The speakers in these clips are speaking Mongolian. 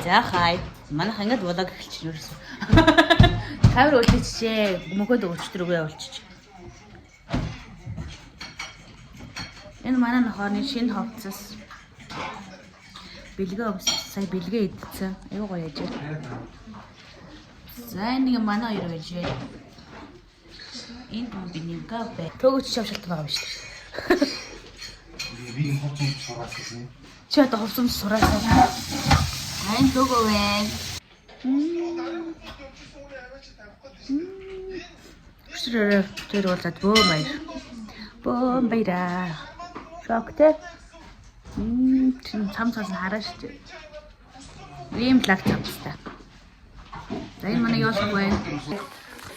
За хай. Манайх ингээд влог эхэлчихсэн юусэн. Камер үлдчихээ. Мөхөд өчтөргөө болчих. Энэ манай нохооны шинэ ховцос. Бэлгээ сая бэлгээ идсэн. Аюу гоё яж. За нэг манай хоёр байж. Энд бинийга бай. Төгөж шавшилт байгаа юм шүү дээ. Би ховцом сураас гэсэн. Чи одоо ховцом сураасаа. Айн төгөө вэ. Тэр болоод бөө баяра. Шоктэй. Цам цаас хараа шүү дээ. Ийм лаг цамцтай. За энэ манай яах вэ?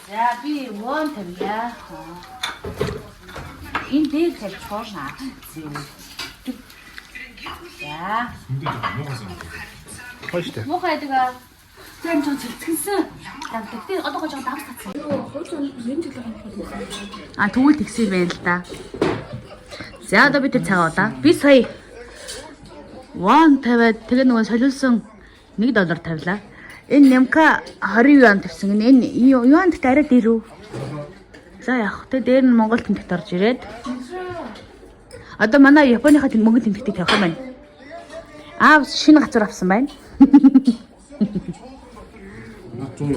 За би вон тавья. Энэ дээр тавьж хоорна. За. Хойштой. Мохоо яадаг. Зэн цоо цэлцгэнсэн. Тэгээд одоо гоо жоо давс татсан. Тэгвэл тэгсээр байна л да. За одоо бид цагаалаа. Би сая вон тавиад тэгээ нөгөө солиулсан $1 тавилаа. Энэ нямка 20 юан тавьсан. Энэ юан дэхт арай дээрүү. За яах вэ? Дээр нь Монгол тэмдэгт орж ирээд. Одоо манай Японыхаа мөнгө тэмдэгтийг тавих юм байна. Шинэ газар авсан байна. 100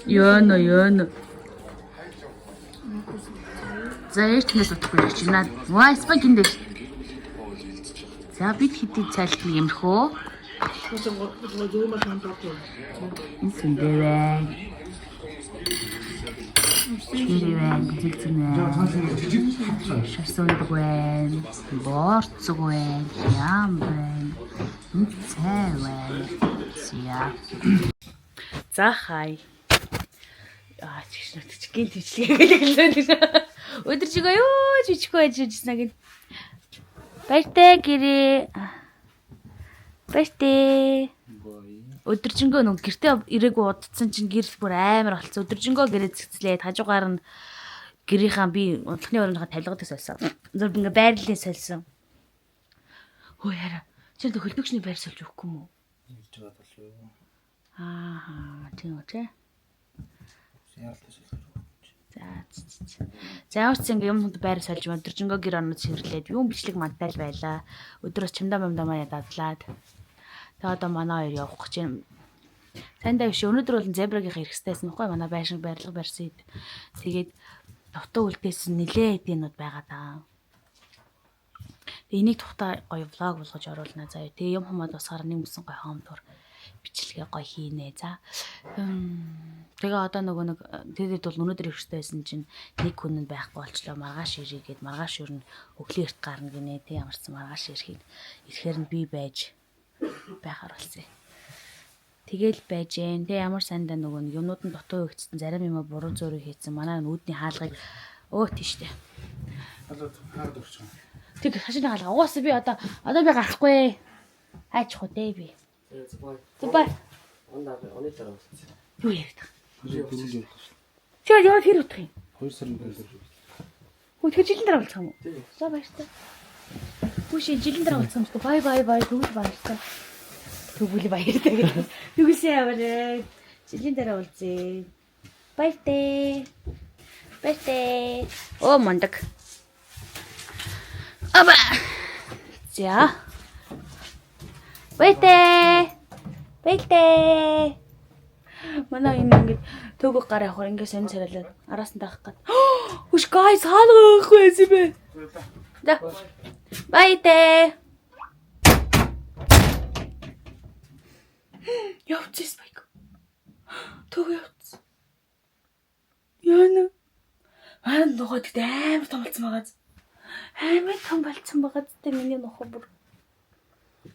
юан. Ёно. За яачнаас утгагүй чи наад. Ваа спагин дээр. За бид хэдий цайлт нэг юмрхөө. Энэ сүндэвэ. Чирэвэн зэгцэнэ. Шасойдгвэн. Борцгвэн. Ямвэн. Цэвэн. Сия. За хай. Чичгэн төвчлээ. Өдөр чигаа юу жижиггүй ажижсэн гин. Баяртай гэрээ. Баяртай. Өдөржингөө нүг гэртээ ирээгүй удцсан чинь гэр бүр амар болцсон. Өдөржингөө гэрээ зэгцлээд хажуугаар нь гэрийнхаа би унтахны өрөөндөө тавилгадаг сольсон. Зөв ингээ байрлалын сольсон. Хөө яра. Чи энэ хөлбөгчний байр сольж өгөхгүй мүү? Ирж байгаа бол юу? Тийм үү? Яалтаа шилжиж. За ямар ч ингэ юмд байр сольж өдөржингөө гэр орнод сэрлээд юм бичлэг мантал байла. Өдрөөс чимдаа мамдаа дадлаад. Тэгээ одоо манай хоёр явах гэж юм. Сандаа биш өнөөдөр бол зебрагийн хэрэгстэйсэн нөхгүй манай байшин байрлал барьсан. Тэгээд дутуу үлдээсэн нилээ эдийнүүд байгаа даа. Тэгээ энийг тухтай гоё влог болгож оруулна заяа. Тэгээ юм хамаад басгаар нэг мөсөн гоё хоомдор бичлэгээ гоё хийнэ. За. Тэгээ одоо нөгөө нэг тэдэд бол өнөөдөр хэрэгстэйсэн чинь нэг хүн нь байхгүй болчлоо. Маргааш ирээгээд маргааш өрн өглөө эрт гарна гинэ. Тэг ямарсан маргааш ирэхэд ирэхээр нь би байж байхаар болсон. Тэгэл байж гэн. Тэг ямар сандаа нөгөө нэг юмнууд нь дотоо өгцсөн зарим юм буруу зөөрөө хийцэн. Манай үүдний хаалгыг тийштэй. Одоо хаад өрчих юм. Тэг хашийн хаалга. Угаасаа би одоо би гарахгүй. Хайчих уу дээ би. Зубай. Оны дараа болсон. Юу яриад Дөрөв явах. Чи яа тэр утах юм? 2 сарын дээр. Тэгэхээр жилийн дараа болцсон юм уу? За баяртай. Бүши жилийн дараа болцсон юм шүү. Бай тэгвэл баяртай. Тэгвэл баяртай гэдэг. Тэгүсээ аваарэ. Жилийн дараа болцъя. Баяртай. Оо мондаг. Аба. За. Баяртай. Манай энэ ингэж төгөг гар явахаар ингэ сонь царайлаад араас нь таах гээд. Үш guys хаалгах байсан бэ? Да. Баяртай. Явчихс байг. Төгөө явчихс. Яна. Нохоо тэгт амар том болсон байгаа. Амар том болсон байгаа гэдэг миний нохоо бүр.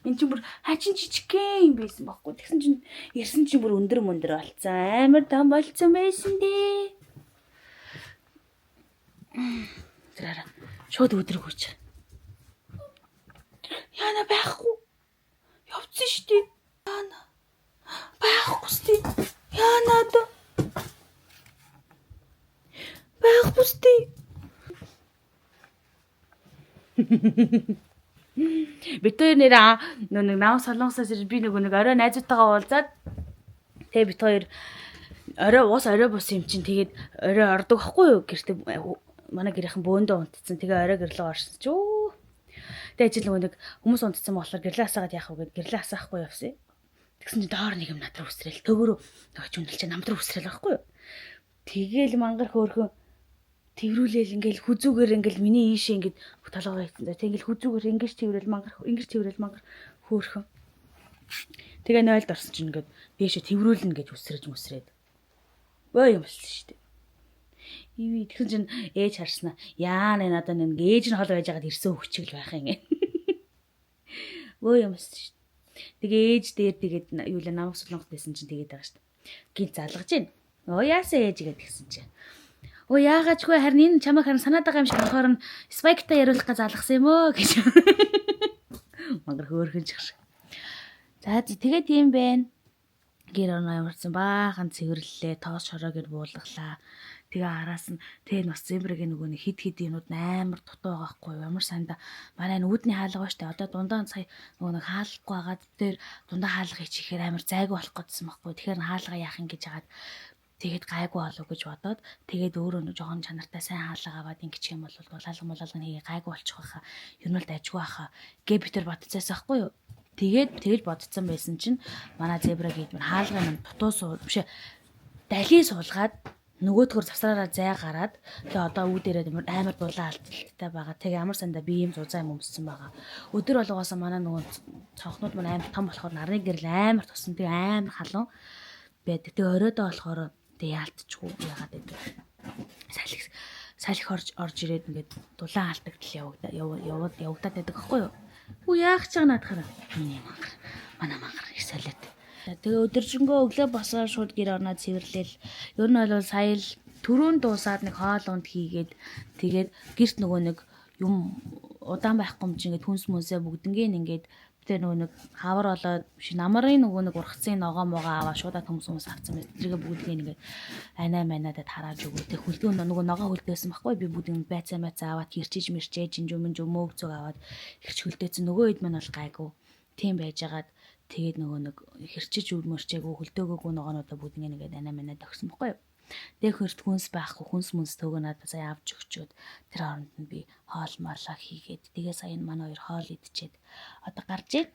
Энд чинь бүр хачин жижигхэн юм байсан байхгүй. Тэгсэн чинь ирсэн чинь бүр өндөр болцсон. Амар том болцсон байсан дээ. Тэрээр шууд өдрөг хүч. Яна байхгүй. Явцсан шүү дээ. Яна. Байхгүй шүү дээ. Яна одоо. Байхгүй шүү дээ. Бид хоёр нэр нэг намс солонгосоос би нэг орой найзуудтайгаа уулзаад тэгээ бид хоёр орой бус юм чинь тэгээд орой ордог ахгүй юу гэртээ манай гэрийнхэн бөөндөө унтцсан. Тэгээ орой гэрлээ орсон ч юу. Тэгээ ажил нэг хүмүүс унтцсан болохоор гэрлээ асаагаад яах вэ гэд гэрлээ асаахгүй явсан. Тэгсэн чинь доор нэг юм надруу үсрээл төгөрөө нөгөөч үнэлчээ намдруу үсрээл байхгүй юу. Тэгээл мангар хөөрхөн тэрүүлээл ингээл хүзүүгээр ингээл миний ийшээ ингээд толгоо хийсэн. Тэг ингээл хүзүүгээр ингэж тэрвэл мангар хөөрхөн. Тэгээ 0-д орсон чинь ингээд бишээ тэрүүлнэ гэж үсрээд. Бөө юм болсон шүү дээ. Ивэ тэгсэн чинь ээж харснаа. Яа нэ надад нэг ээж нь хол байж байгаад ирсэн хөвчгөл байх юм гээ. Бөө юм болсон шүү дээ. Тэгээ ээж дээр тэгээд юу л намайг солонгот байсан чинь тэгээд байгаа шүү дээ. Гинт залгаж байна. Оо яасан ээж гэдэг гисэн чинь. Оо яагаачгүй харин энэ чамайг харин санаад байгаа юм шиг болохоор нь спайктай яриулах гэж залгасан юм өө гэж. Мангар хөөрхөн ч шиг. За тэгээ тийм байна. Гэр орно ямарсан баахан цэвэрлэлээ, тоос шороогэр буулгалаа. Тэгээ араас нь тэгээ бас зэмбрэгийн нөгөө нэг хид юмуд амар дутуу байгаа хгүй ямар санда манай нүүдний хаалга ба штэ одоо дундаа сая нөгөө нэг хаалгахгүй байгаад тэр дундаа хаалга хийчихээр амар зайгүй болох гэсэн байхгүй тэгэхээр хаалга яах юм гэж хагаад тэгээд гайгүй болов гэж бодоод тэгээд өөрөө нэг жоохон чанартай сайн хаалга аваад ингэчих юм бол дулаалга хийгээ гайгүй болчих واخа ер нь л дайггүй واخа гээ битэр бодцоос байхгүй юу тэгэл бодцсон байсан чинь манай зебра гээд мөр хаалгын дутуу суу бишээ дали суулгаад нөгөөдгөр завсраараа зай гараад тэгээ одоо үү дээрээ амар дулаан алдталтай байгаа. Тэгээ ямар сандаа би юм зузаа юм өмссөн байгаа. Өдөр болгоосоо манай нөгөө цонхнууд маань амар том болохоор нарны гэрэл амар тусан. Тэгээ амар халуун байдаг. Тэгээ оройдоо болохоор тэгээ яалтчихгүй яагаад гэдэг. Салхи орж ирээд ингээд дулаан алдагдал явагдаад байдаг аахгүй юу? Үу яах ч байгаа наадахаараа. Манай мангар их солиод. Тэгээ өдөржингөө өглөө босоо шууд гэр орноо цэвэрлээл. Ер нь бол сая л түрүүн дуусаад нэг хоол унд хийгээд тэгээд гэрт нөгөө нэг юм удаан байхгүй юм чинь ингээд хүнс мүнсээ бүгднгийн ингээд тэр нөгөө нэг хавар болоод биш намарын нөгөө нэг ургацын ногоо могоо аваа шуудаа хүмүүс авцсан байт. Тэргээ бүгднийг ингээд анаа манадад харааж өгөө. Тэг хөлдөө нөгөө ногоо хөлдөөсөн байхгүй би бүгдийг байцаа аваад хэрчиж мэрчээж мөөг зүг аваад ихч хөлдөөсөн нөгөө хэд мань бол гайгүй. Тийм байжгаад тэгээд нөгөө нэг хэрчиж үрмөрчээгөө хөлдөөгөө ногоонуудаа бүгд ингээд анаа манаа төгсөн байхгүй юу. Тэг хөрт хүнс байхгүй хүнс мүнс төгөө надад сая авч өгчөөд тэр хооронд нь би хоол марлаа хийгээд тэгээ сая манай хоёр хоол идчихэд одоо гарч ийн.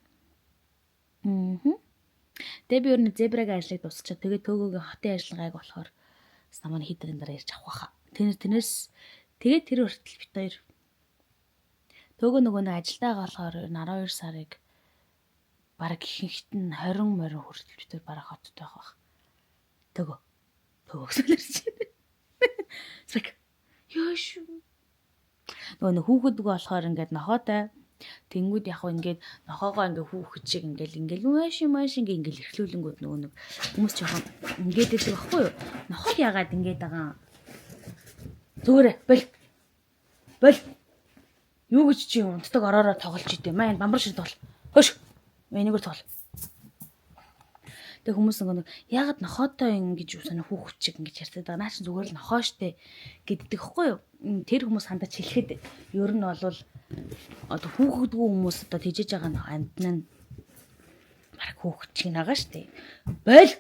Тэгээ би өөр нэг зебрагийн ажлыг дуусчихад тэгээ төгөөгийн хотын ажиллагааг болохоор намайг хитрийн дараа ирж авах байхаа. Тэрнээс тэгээ тэр хүртэл бит хоёр төгөө нөгөө нэг ажилдаа болохоор 12 сарыг бараг ихэнхт нь 20 морин хүртэл бит хоёр бараг хотод байх байх. Төгөө гэсэлэрч. Сэг. Ёш. Нөгөө хүүхэдгүй болохоор ингээд нохоотой тэнгүүд яг ингээд нохоогоо ингээд хүүхэд шиг ингээд маш ингээд эрхлүүлэнгүүд нөгөө нэг хүмүүс жоохон ингээд байдаг байхгүй юу? Ноход яагаад ингээд байгаа. Зүгээрээ бол юу гэж чи унтдаг ороороо тоглож идэв. Маа энэ бамбар шиг тоглол. Хөш. Энийгээр тоглол. Тэг хүмүүс нэг ягаад нохоотой ингэж үсэнэ хүүхэд шиг ингэж ярьдаг байгаа. Наа чи зүгээр л нохоо штэ гэддэг хэвгүй юу? Тэр хүмүүс хандаж хэлэхэд ер нь бол одоо хүүхэдгүй хүмүүс одоо тэжээж байгаа амтны бараг хүүхэд шиг нагаа штэ. Бол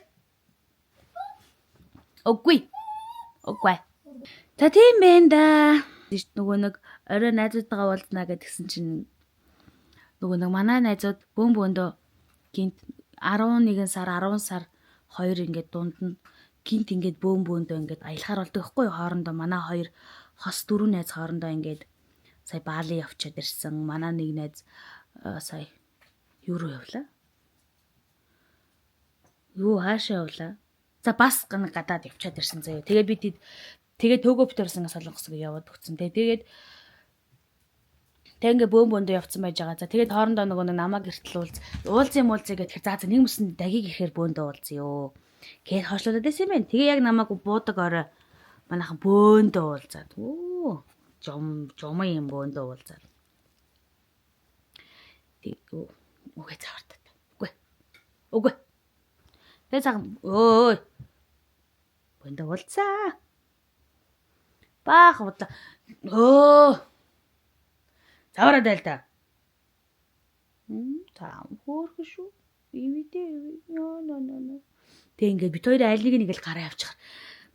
Үгүй. За тийм байна да. Нөгөө нэг орой найзуудтайгаа уулзнаа гэдгсэн чинь нөгөө нэг манай найзууд бөөндөө гинт 11 сар 10 сар 2 ингээд дунд нь гинт ингээд бөөндөө ингээд аялахаар болдог байхгүй юу хоорондоо манай хоёр хос дөрөв найз хоорондоо ингээд сая Бали явчаад ирсэн манай нэг найз сая юу руу явлаа хаашаа явлаа за бас гадаад явчаад ирсэн заяа тэгээд бид тэгээд төөгөө битэрсэн солонгосыг яваад өгсөн тэгээд Тэг ингээ бөөндөө явцсан байж байгаа. За тэгээд хоорондоо нөгөө намаа гэртэл уулзъя гэхээр за нэг мөсөнд дагиг ихээр бөөндөө уулзъя. Гээд хойшлуулаад байсан юм байна. Тэгээ яг намааг буудаг орой манайхан бөөндөө уулзаад. Жом юм бөөндөө уулзаад. Тэг үгүй цаавартаа. Үгүй. Тэг цаг бөөндөө уулзаа. Баах удаа. Завараад байл та. За хөөрхөн шүү. Ивидээ. Ноо. Тэг ингээд бид хоёр аль нэг л гараа авчихар.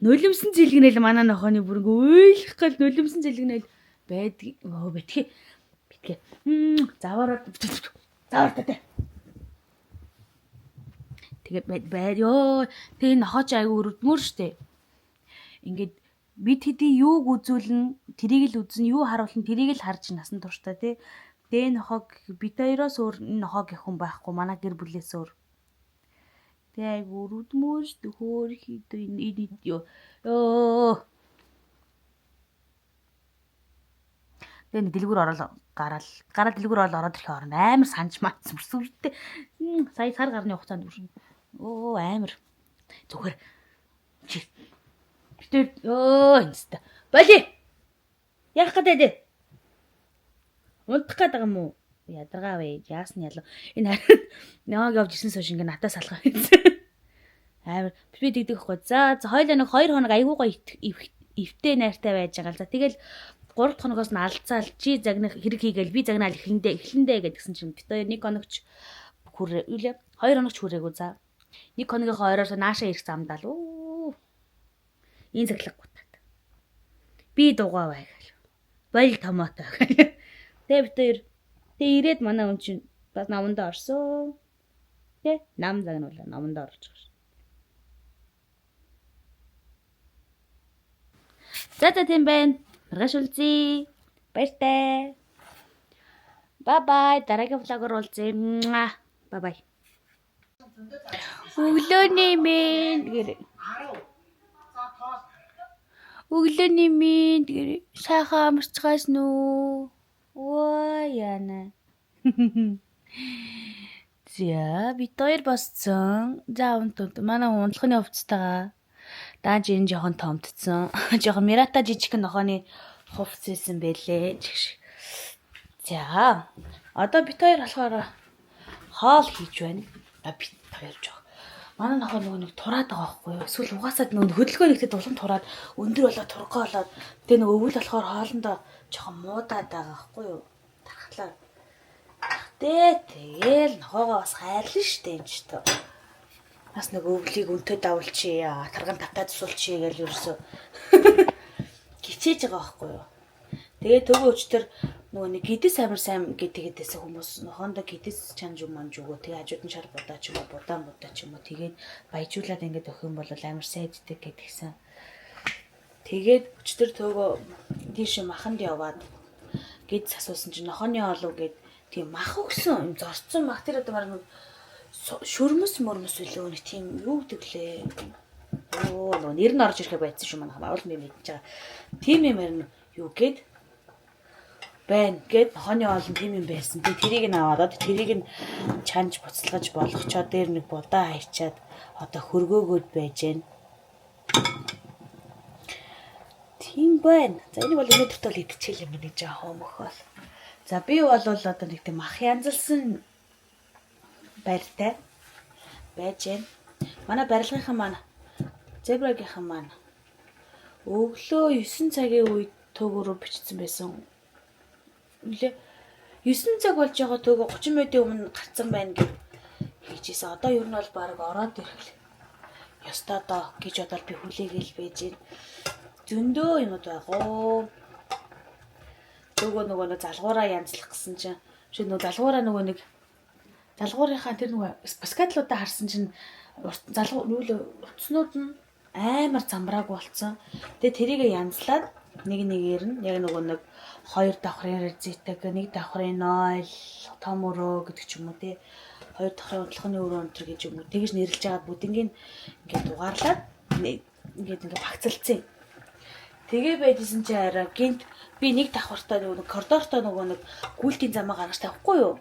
Нулимсэн зэлгнэл манай нохооны бүр ингээд уйлах гал нулимсэн зэлгнэл байдаг. Битгий. Заваараа тэ. Тэгээ байрё. Тэгээ нохооч айгу өрөвдмөр штэ. Ингээд бид хэдий юуг үзүүлэн тэрийг л үзнэ, юу харуулна тэрийг л харж насан туршдаа тий. Тэгээ нохоог бид хоёроос өөр нохоо гэх хүн байхгүй манай гэр бүлээс өөр. Тэгээ айгу өрөвдмөр штэ хөөр хийдэ энэ ёо. Тэгээ дэлгүүр ороод гараад дэлгүүр ороод ирэхээ орно амар санж маацсан бүрсвэртэй. Сая сар гарны хугацаанд бүр амар зүгээр чи битэр инста боли яах гэдэг унтах гэдэг юм уу ядаргаа вэ яасны ялуу энэ нэг явж ирсэн сошин ингээ натаа салгаа амар би тэгдэг хгүй за хоёлаа нэг 2 хоног айгуу гоё эвтэй найртай байж байгаа л за тэгэл 3 дахь хоногоос нь алдцаал чи загнах хэрэг хийгээл би загнаал эхлэндээ гэдгсэн чинь бит хоёр 1 хоногч хүрээ 2 хоногч хүрээгүй за 1 хоногийнхоо оройроо наашаа ирэх замдаа л энэ цаглаггүй тат би дугаа байгаал баял томоотой байгаал тэгээ бит хоёр тэгээ ирээд манай хүн чинь бас намандаа орсон тэ нам загнуулаа намандаа орж байгаа ш. За тийм байна. Маргааш үлзье. Баяртай. Бай дараагийн влогоор уулзъя. Бай. Өглөөний минь гэрээ. Өглөөний минь гэрээ. Сайхан амарцгаас нү. Оо яана. За бид хоёр босцсон. За манай унтлахны хувцастайгаа дааж энэ жоохон томдсон. Жоохон Мирата жижигхэн нохооны хувц байсан байлээ. За одоо бид хоёр болохоор хоол хийж байна. Бид хоёр жоох. Манай нохоо нэг тураад байгаа байхгүй юу? Эсвэл угаасаа нэг хөдөлгөөн нэгтэд улам тураад өндөр болоод тургоо болоод тэгээ нэг өвөл болохоор хоолндоо жоохон муудаад байгаа байхгүй юу? Тархлаа. Тэгэл нохоогоо бас хайрлаа штэ энэ ч тоо. Бас нэг өвлийг өнтөө давуулчих, тарган тавтаад суулчих гэж ерөөсө гिचээж байгаа байхгүй юу. Тэгээ төгөө өчтөр нөгөө нэг гидэс амар сайн гэдэгээс хүмүүс нохоондоо гидэс чанж юм манж өгөө. Тэгээ хажууд нь шар будаа ч юм уу, будаан будаа ч юм уу. Тэгээд баяжуулаад ингээд өгөх юм бол амар сайддаг гэдгийгсэн. Тэгээд өчтөр төгөө тийш маханд яваад гид асуусан чинь нохооны олов гэд тийм мах өгсөн юм зорцсон мах тэр одоо мараа шүрмэс мөрмөс үлээ нэг тийм юу гэдэг лээ. Нөө нэр нь орж ирэхэ байцсан шүү манайх авал би мэдчихэж байгаа. Тийм юм ярина юу гээд байна гэд нохооны олон тийм юм байсан. Би тэрийг нь аваад тэрийг нь чанж буцалгаж болгочоо дээр нэг будаа хайчаад одоо хөргөөгөөд байж гэн. Тийм байна. За энэ бол өнөөдөрт бол идчихэл юм нэг жаа хомохол. За би бол одоо нэг тийм мах янзалсан байртай байж гэн. Манай барилгынхан маань зебрагийнхан маань өглөө 9 цагийн үед төөгөөрөө бичсэн байсан. Үлээ 9 цаг болж байгаа төөгөө 30 минутын өмнө гарцсан байна гэж хийжсэн. Одоо ер нь бол баг ороод ирэхлээ. Ёстой доо гэж бодоод би хүлээгээл байж гэн. Зөндөө юмуд байгоо. Нөгөө нэг залгуураа янзлах гэсэн чинь нөгөө залгуураа нөгөө нэг залгуурынхаа тэр нөгөө баскетлуудаа харсан чинь утаснууд нь амар замбрааг болцсон. Тэгээ тэрийг янзлаад нэгээр нь яг нөгөө нэг 2 давхрын резетэг, 1 давхрын 0 том өрөө гэдэг ч юм уу тий. 2 давхрын унтлахны өрөө өнтер гэж юм уу. Тэгэж нэрлж байгаа бүдингийн ингээд угаарлаад ингээд багцалцсан. Тэгээ байдсан чи арай гинт би 1 давхртай нөгөө коридортой нөгөө нэг гүйлтийн замаа гаргаж тавихгүй юу.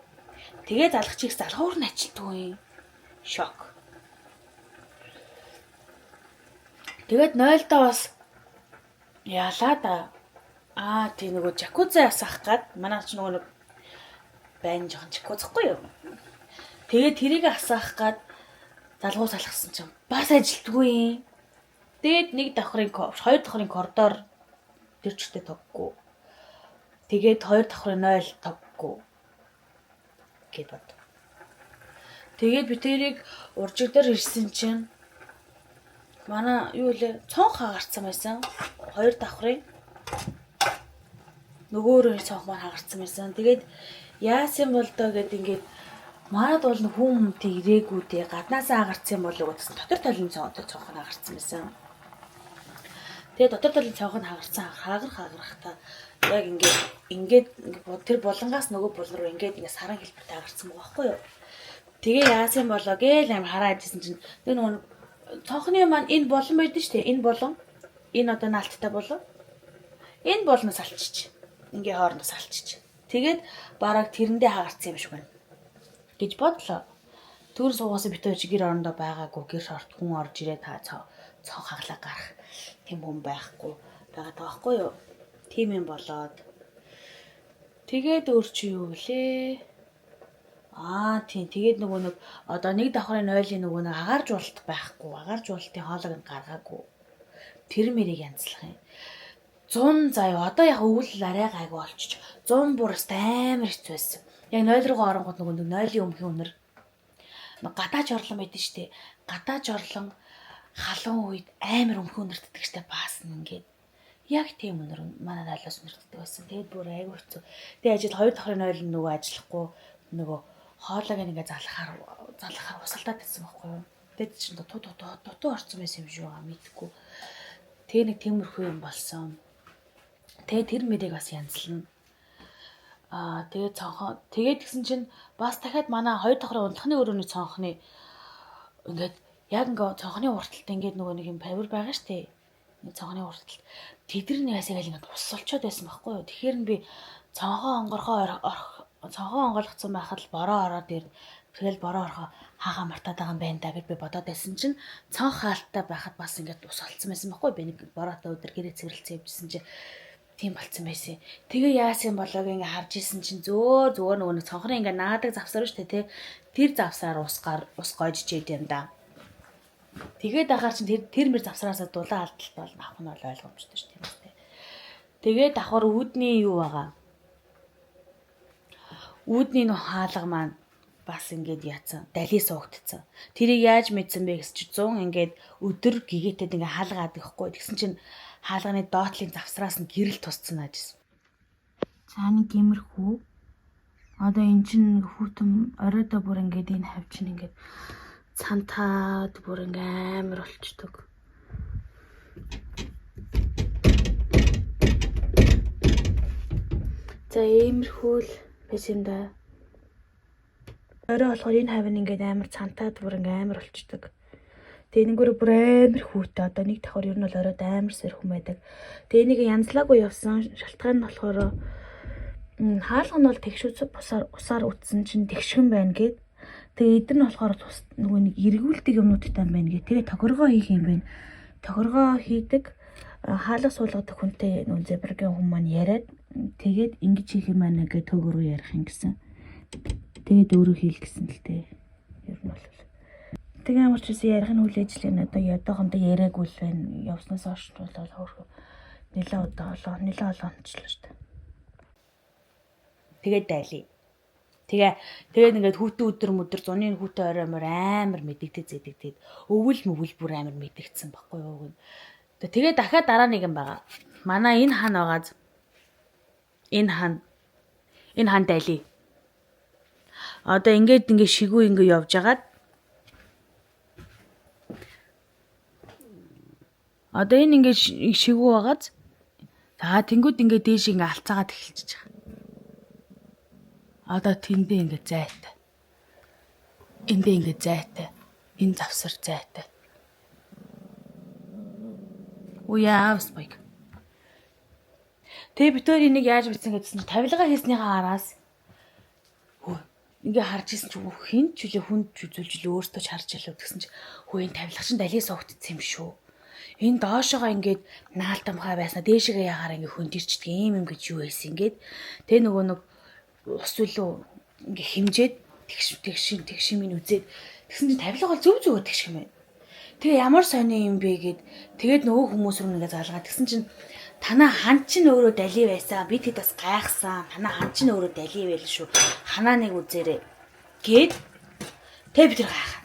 Тэгээ залгачих залгуур нь ажилтгүй. Шок. Тэгээд 0-тоо бас яалаа да. Тийм нөгөө жакуза асах гад манай ч нөгөө байн жоохон жакузахгүй юу. Тэгээд тэрийг асах гад залгуу салгасан чинь бас ажилтгүй. Тэгээд 1 давхрын 2 давхрын коридор тэр чигтээ тоггүй. Тэгээд 2 давхрын 0 тоггүй. Гэт бод. Тэгээд би тэрийг уржиг дээр ирсэн чинь манай юу лээ цонх хагарцсан байсан. Хоёр давхрын нөгөөрөө цонх маань хагарцсан байсан. Тэгээд яасан бол доо гэд ингээд манад бол хүн ирээгүй дээ гаднаасаа хагарцсан болов гэсэн дотор талын цонх хагарцсан байсан. Тэгээд дотор талын цонх нь хагарцсан хагарахтаа яг ингээд тэр булангаас нөгөө бул руу ингээд саран хэлбэртэй хагарцсан байгаа байхгүй юу. Тэгээ яасан болоо гээл амар хараад ирсэн чинь тэр нөгөө цонхны маань энэ болон байдэн штэ энэ болон энэ одоо наалттай болон энэ болноос алчиж ингээ хоорондоос алчиж тэгээд бараг тэрэндээ хагарцсан юм шиг байна гэж бодлоо. Түр суугаас битүү чи гэр орондоо байгаагүй гэр шорт хүн орж ирээ та цонх хаглаа гарах тийм хүн байхгүй байгаа таахгүй юу. Тийм юм болоод тэгээд өөр чи юу лээ. Тийм тэгээд нөгөө нэг одоо нэг давхрын нойлын нөгөө нэг агаар жуулт байхгүй. Агаар жуултын хоолойг нь гаргаагүй. Тэр мэрийг янзлах юм. 100 заяа одоо яг өвөл арай гайгүй болчих. 100 бураас амар хэцүү байсан. Яг нойл руугаа оронгууд нөгөө нойлын өмхийн үнэр. Гадаач орлон байдэн штэ. Гадаач орлон халуун үед амар өмхийн үнэрддэг штэ баасна ингээд. Яг тийм үнэр манай нойлоос үнэрддэг байсан. Тэгээд бүр айгүй хэцүү. Тэгээд ажил хоёр давхрын нойл нөгөө ажиллахгүй нөгөө хоолойг ингээ залхахаар усалдаад байсан байхгүй юу. Тэгээд чинь дутуу орсон байсан юм шиг байгаа мэдгүй. Тэгээ нэг тиймэрхүү юм болсон. Тэгээ тэр мэрийг бас янзлна. Тэгээд цонхоо тэгээд гисэн чинь бас дахиад манай хоёр давхрын унтахны өрөөний цонхны ингээд яг ингээ цонхны урталт ингээд нөгөө нэг юм павер байгаа штэ. Нэг цонхны урталт. Тэдэрний ясаг л ингээд ус олчоод байсан байхгүй юу. Тэгэхээр би цонхоо онгойлгоцсон байхад л бороо ороод ир тэгэл бороо орохоо хаага мартаад байгаа юм байна да гэж би бодоод байсан чинь цонх хаалттай байхад бас ингээд ус олцсон байсан байхгүй би нэг бороотой өдөр гэрээ цэвэрлцээ явжсэн чинь тийм болцсон байсан. Тэгээ яасан болоог ингээд харж исэн чинь зөөр нөгөө нэг цонхны ингээд наадаг завсар шүү дээ тэр завсараар ус гойж чийд юм да. Тэгээд ахаар чинь тэр мэр завсараас дулаан алдалт бол авах нь бол ойлгомжтой шүү дээ. Тэгээд давхар үүдний юу байгаа үүдний нөх хаалга маань бас ингээд яатсан. Далий суугдсан. Тэрийг яаж мэдсэн бэ гэж чи 100 ингээд өдөр гэгээтэд ингээд хаалгаад ихгүй. Тэгсэн чинь хаалганы доотлын завсраас нь гэрэл тусцсан аажсэн. Цааны гимэрхүү. Одоо эн чинь хүүтэн оройдоо бүр ингээд энэ хавь чинь ингээд цантаад бүр ингээд амар болчдөг. За иймэрхүү л бисэнда. Орой болохоор энэ хавь нь ингээд амар цантаад бүр ингээд амар болчдөг. Тэгээ нэггээр бүр амар хүүтэй. Одоо нэг давхар ер нь бол оройд амар сэрхэн байдаг. Тэгээ энийг янзлаагүй явсан. Шалтгаан нь болохоор хаалга нь бол тэгш усаар утсан чинь тэгшхэн байна гэд. Тэгээ эдэр нь болохоор нөгөө нэг эргүүлдэг юмнуудтай байна гэд. Тэгээ тохиргоо хийх юм байна. Тохиргоо хийдэг хаалга суулгадаг хүнтэй нүүн зэбрагийн хүн маань яриад тэгээд ингэж хийх юм аа гэж төг рүү ярих юм гэсэн. Тэгээд өөрөө хийл гэсэн л дээ. Ер нь бол. Тэгээ ямар ч үсэн ярих нь үйл ажиллагаа одоо ядоохондоо яриаггүй л байна. Явснаас хойш бол хөөрхөн нэлээ олоончлаа шүү дээ. Тэгээд дайлаа. Тэгээд ингээд хүүтэн өдөр зуны хүүтэн ороймор амар мэдэгдээ зэдэгдээд өвөл мөвөл бүр амар мэдэгдсэн баггүй юу. Тэгээд дахиад дараа нэг юм байгаа. Манай энэ хан байгааз энэ хан дайлаа. Одоо ингээд шигүү ингээд явж агаад одоо энэ ингээд шигүү байгааз за тэнгууд ингээд дээш ингээд алцаагаад эхэлчихэж байгаа. Одоо тэндээ ингээд зайтай. Эндээ ингээд зайтай. Энэ завсар зайтай. Уяавс байг. Тэгээ битүүр энийг яаж бичсэн гэдсэн тавилга хийснийхаа араас ингээ харж исэн чинь хин ч үлээ хүнд үзүүлж өөртөө ч харж ялуу гэсэн чинь хөө энэ тавилга чинь далий суугдсан юм шүү. Энэ доошоогоо ингээд наалтамхай байснаа дээшгээ яхаар ингээ хөндөрчдөг юм гэж юу байсан ингээд тэгээ нөгөө нэг ус үлээ ингээ химжээд тэгш минь үзээд тэгсэн чинь тавилга бол зөв тэгш юм байна. Тэгээ ямар сони юм бэ гэд тэгээд нөгөө хүмүүс рүү ингээ залгаад тэгсэн чинь танаа хан чинь өөрөө далий байсан. Би тэд бас гайхсан. Танаа хан чинь өөрөө далий байл шүү. Ханаа нэг үзээрэй. Гэд Тэ бид нар гайхаа.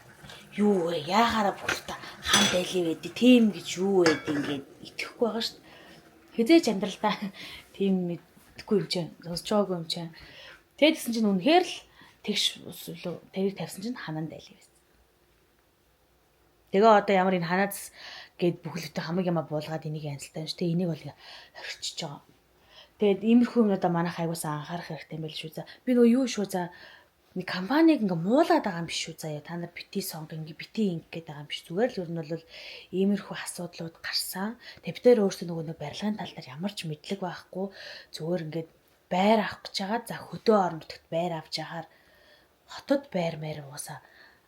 Юу вэ? Яахаараа бүгдээ ханд айлээ байдیں۔ Тийм гэж юу вэ ингээд итгэхгүй байгаа шүү дээ. Хизээч амьдралдаа тийм мэдхгүй юм чинь, сонсож байгаагүй юм чинь. Тэгээдсэн чинь үнэхээр л тэгш өсвөлөө тэрийг тавьсан чинь хананд айлээ байсан. Тэгээ одоо ямар энэ ханаас гээд бүхэлдээ хамаг яма буулгаад энийг янзалтай шүү дээ. Энийг бол орчиж байгаа. Тэгээд иймэрхүү юмудаа манайх аягуулсан анхаарах хэрэгтэй юм байл шүү за. Би нөгөө юу шүү за нэг компаниг ингээ муулаад байгаа юм биш шүү заяа. Та нар бити сонг ингээ бити инг гээд байгаа юм биш. Зүгээр л ер нь бол иймэрхүү асуудлууд гарсан. Тэгээд бид нар өөрсдөө нөгөө барилгын тал дээр ямар ч мэдлэг байхгүй зүгээр ингээд байр авах гэж байгаа. За хөдөө орон нутагт байр авч яхаар хотод байр мээр уусаа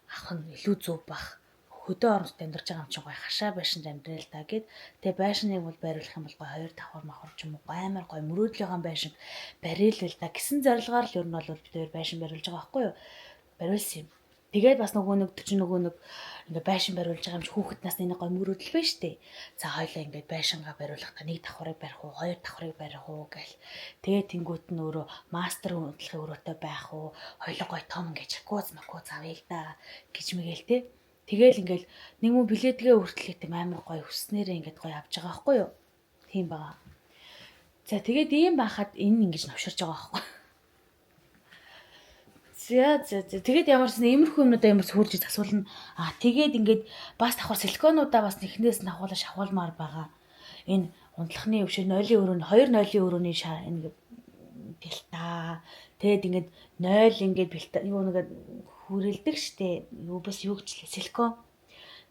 авах нь илүү зөв бах. Хөдөө орон нутагт амьдарч байгаа юм чинь гой хашаа байшинд амьдрал та гэд. Тэгээ байшиныг бол байруулах юм бол гой 2 давхар махар ч юм уу амар гой мөрөөдлийнхаа байшин бариулвал та гэсэн зорилгоор л ер нь бол бид хоёр байшин бариулж байгаа байхгүй юу? Бариулсан юм. Тэгээд бас нөгөө нэг ингээ байшин бариулж байгаа юм чи хүүхэд насны нэг гой мөрөөдөл байна штэ. За хоёлаа ингээ байшингаа бариулах та 1 давхарыг барих уу 2 давхарыг барих уу гэл. Тэгээд тэнгуут нь өөрөө мастер хөдөлгөөний өрөөтэй байх уу хоёлоо гой том ингээ жакуз макуз авъя л да гэж мэгэл те. Тэгэл ингээл нэг мөн билетгээ хүртэл тийм амар гоё хүснээрээ ингээд гоё авч байгаа байхгүй юу? Тийм байгаа. За тэгээд ийм байхад энэ ингэж навширч байгаа байхгүй. За тэгээд ямарсан иймэрхүү юмнуудаа ямар сүулж засуулна. Тэгээд ингээд бас давхар силиконуудаа бас нэхнээс нь авахуулаа шавуулмаар байгаа. Энэ унтлахны өвшөө нойлын өрөөний 2 нойлын өрөөний ингэ бэлта. Тэгээд ингээд 0 ингээд бэлта юу нэгээд хүрэлдэг штэ. Юу бас юу гэчлээ силикон.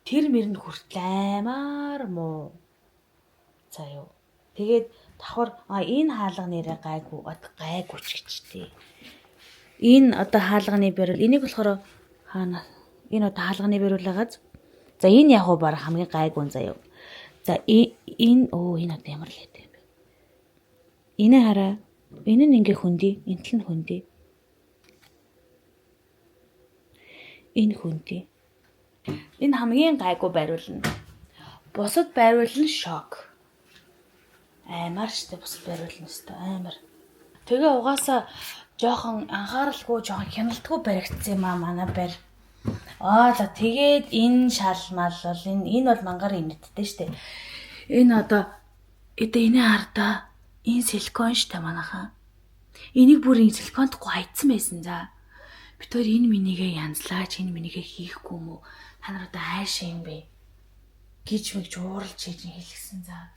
Тэр мэрэнд хүртэл аймаар муу. За юу. Тэгээд давхар энэ хаалга нэрээ гайгүй ч гэжтэй. Энэ одоо хаалганы барил энийг болохоор хаана энэ одоо хаалганы бариулагаас за энэ яг уу баг хамгийн гайгүй заяа. За энэ энэ одоо ямар л хэвтэй юм бэ? Энэ хараа. Энэ нь ингээ хөндөй, энтэл нь хөндөй. Энэ хөндөй. Энэ хамгийн гайгүй байруулна. Бусад байруулна шок. Амар штэ бусад байруулна өстой амар. Тэгээ угаасаа жоохон анхааралгүй жоохон хяналтгүй баригдсан юм манай байр. За тэгээд энэ шалмал бол энэ бол мангар инэттэй штэ. Энэ одоо энэ хардаа энэ силикон штэ манайхаа. Энийг бүр энэ силиконд гуйцсан байсан за. Бид өөр энэ минийгээ янзлаач энэ минийгээ хийхгүй юм уу? Та нар одоо хайшаа юм бэ? Гэж мэгж ууралж хийж хэлсэн за.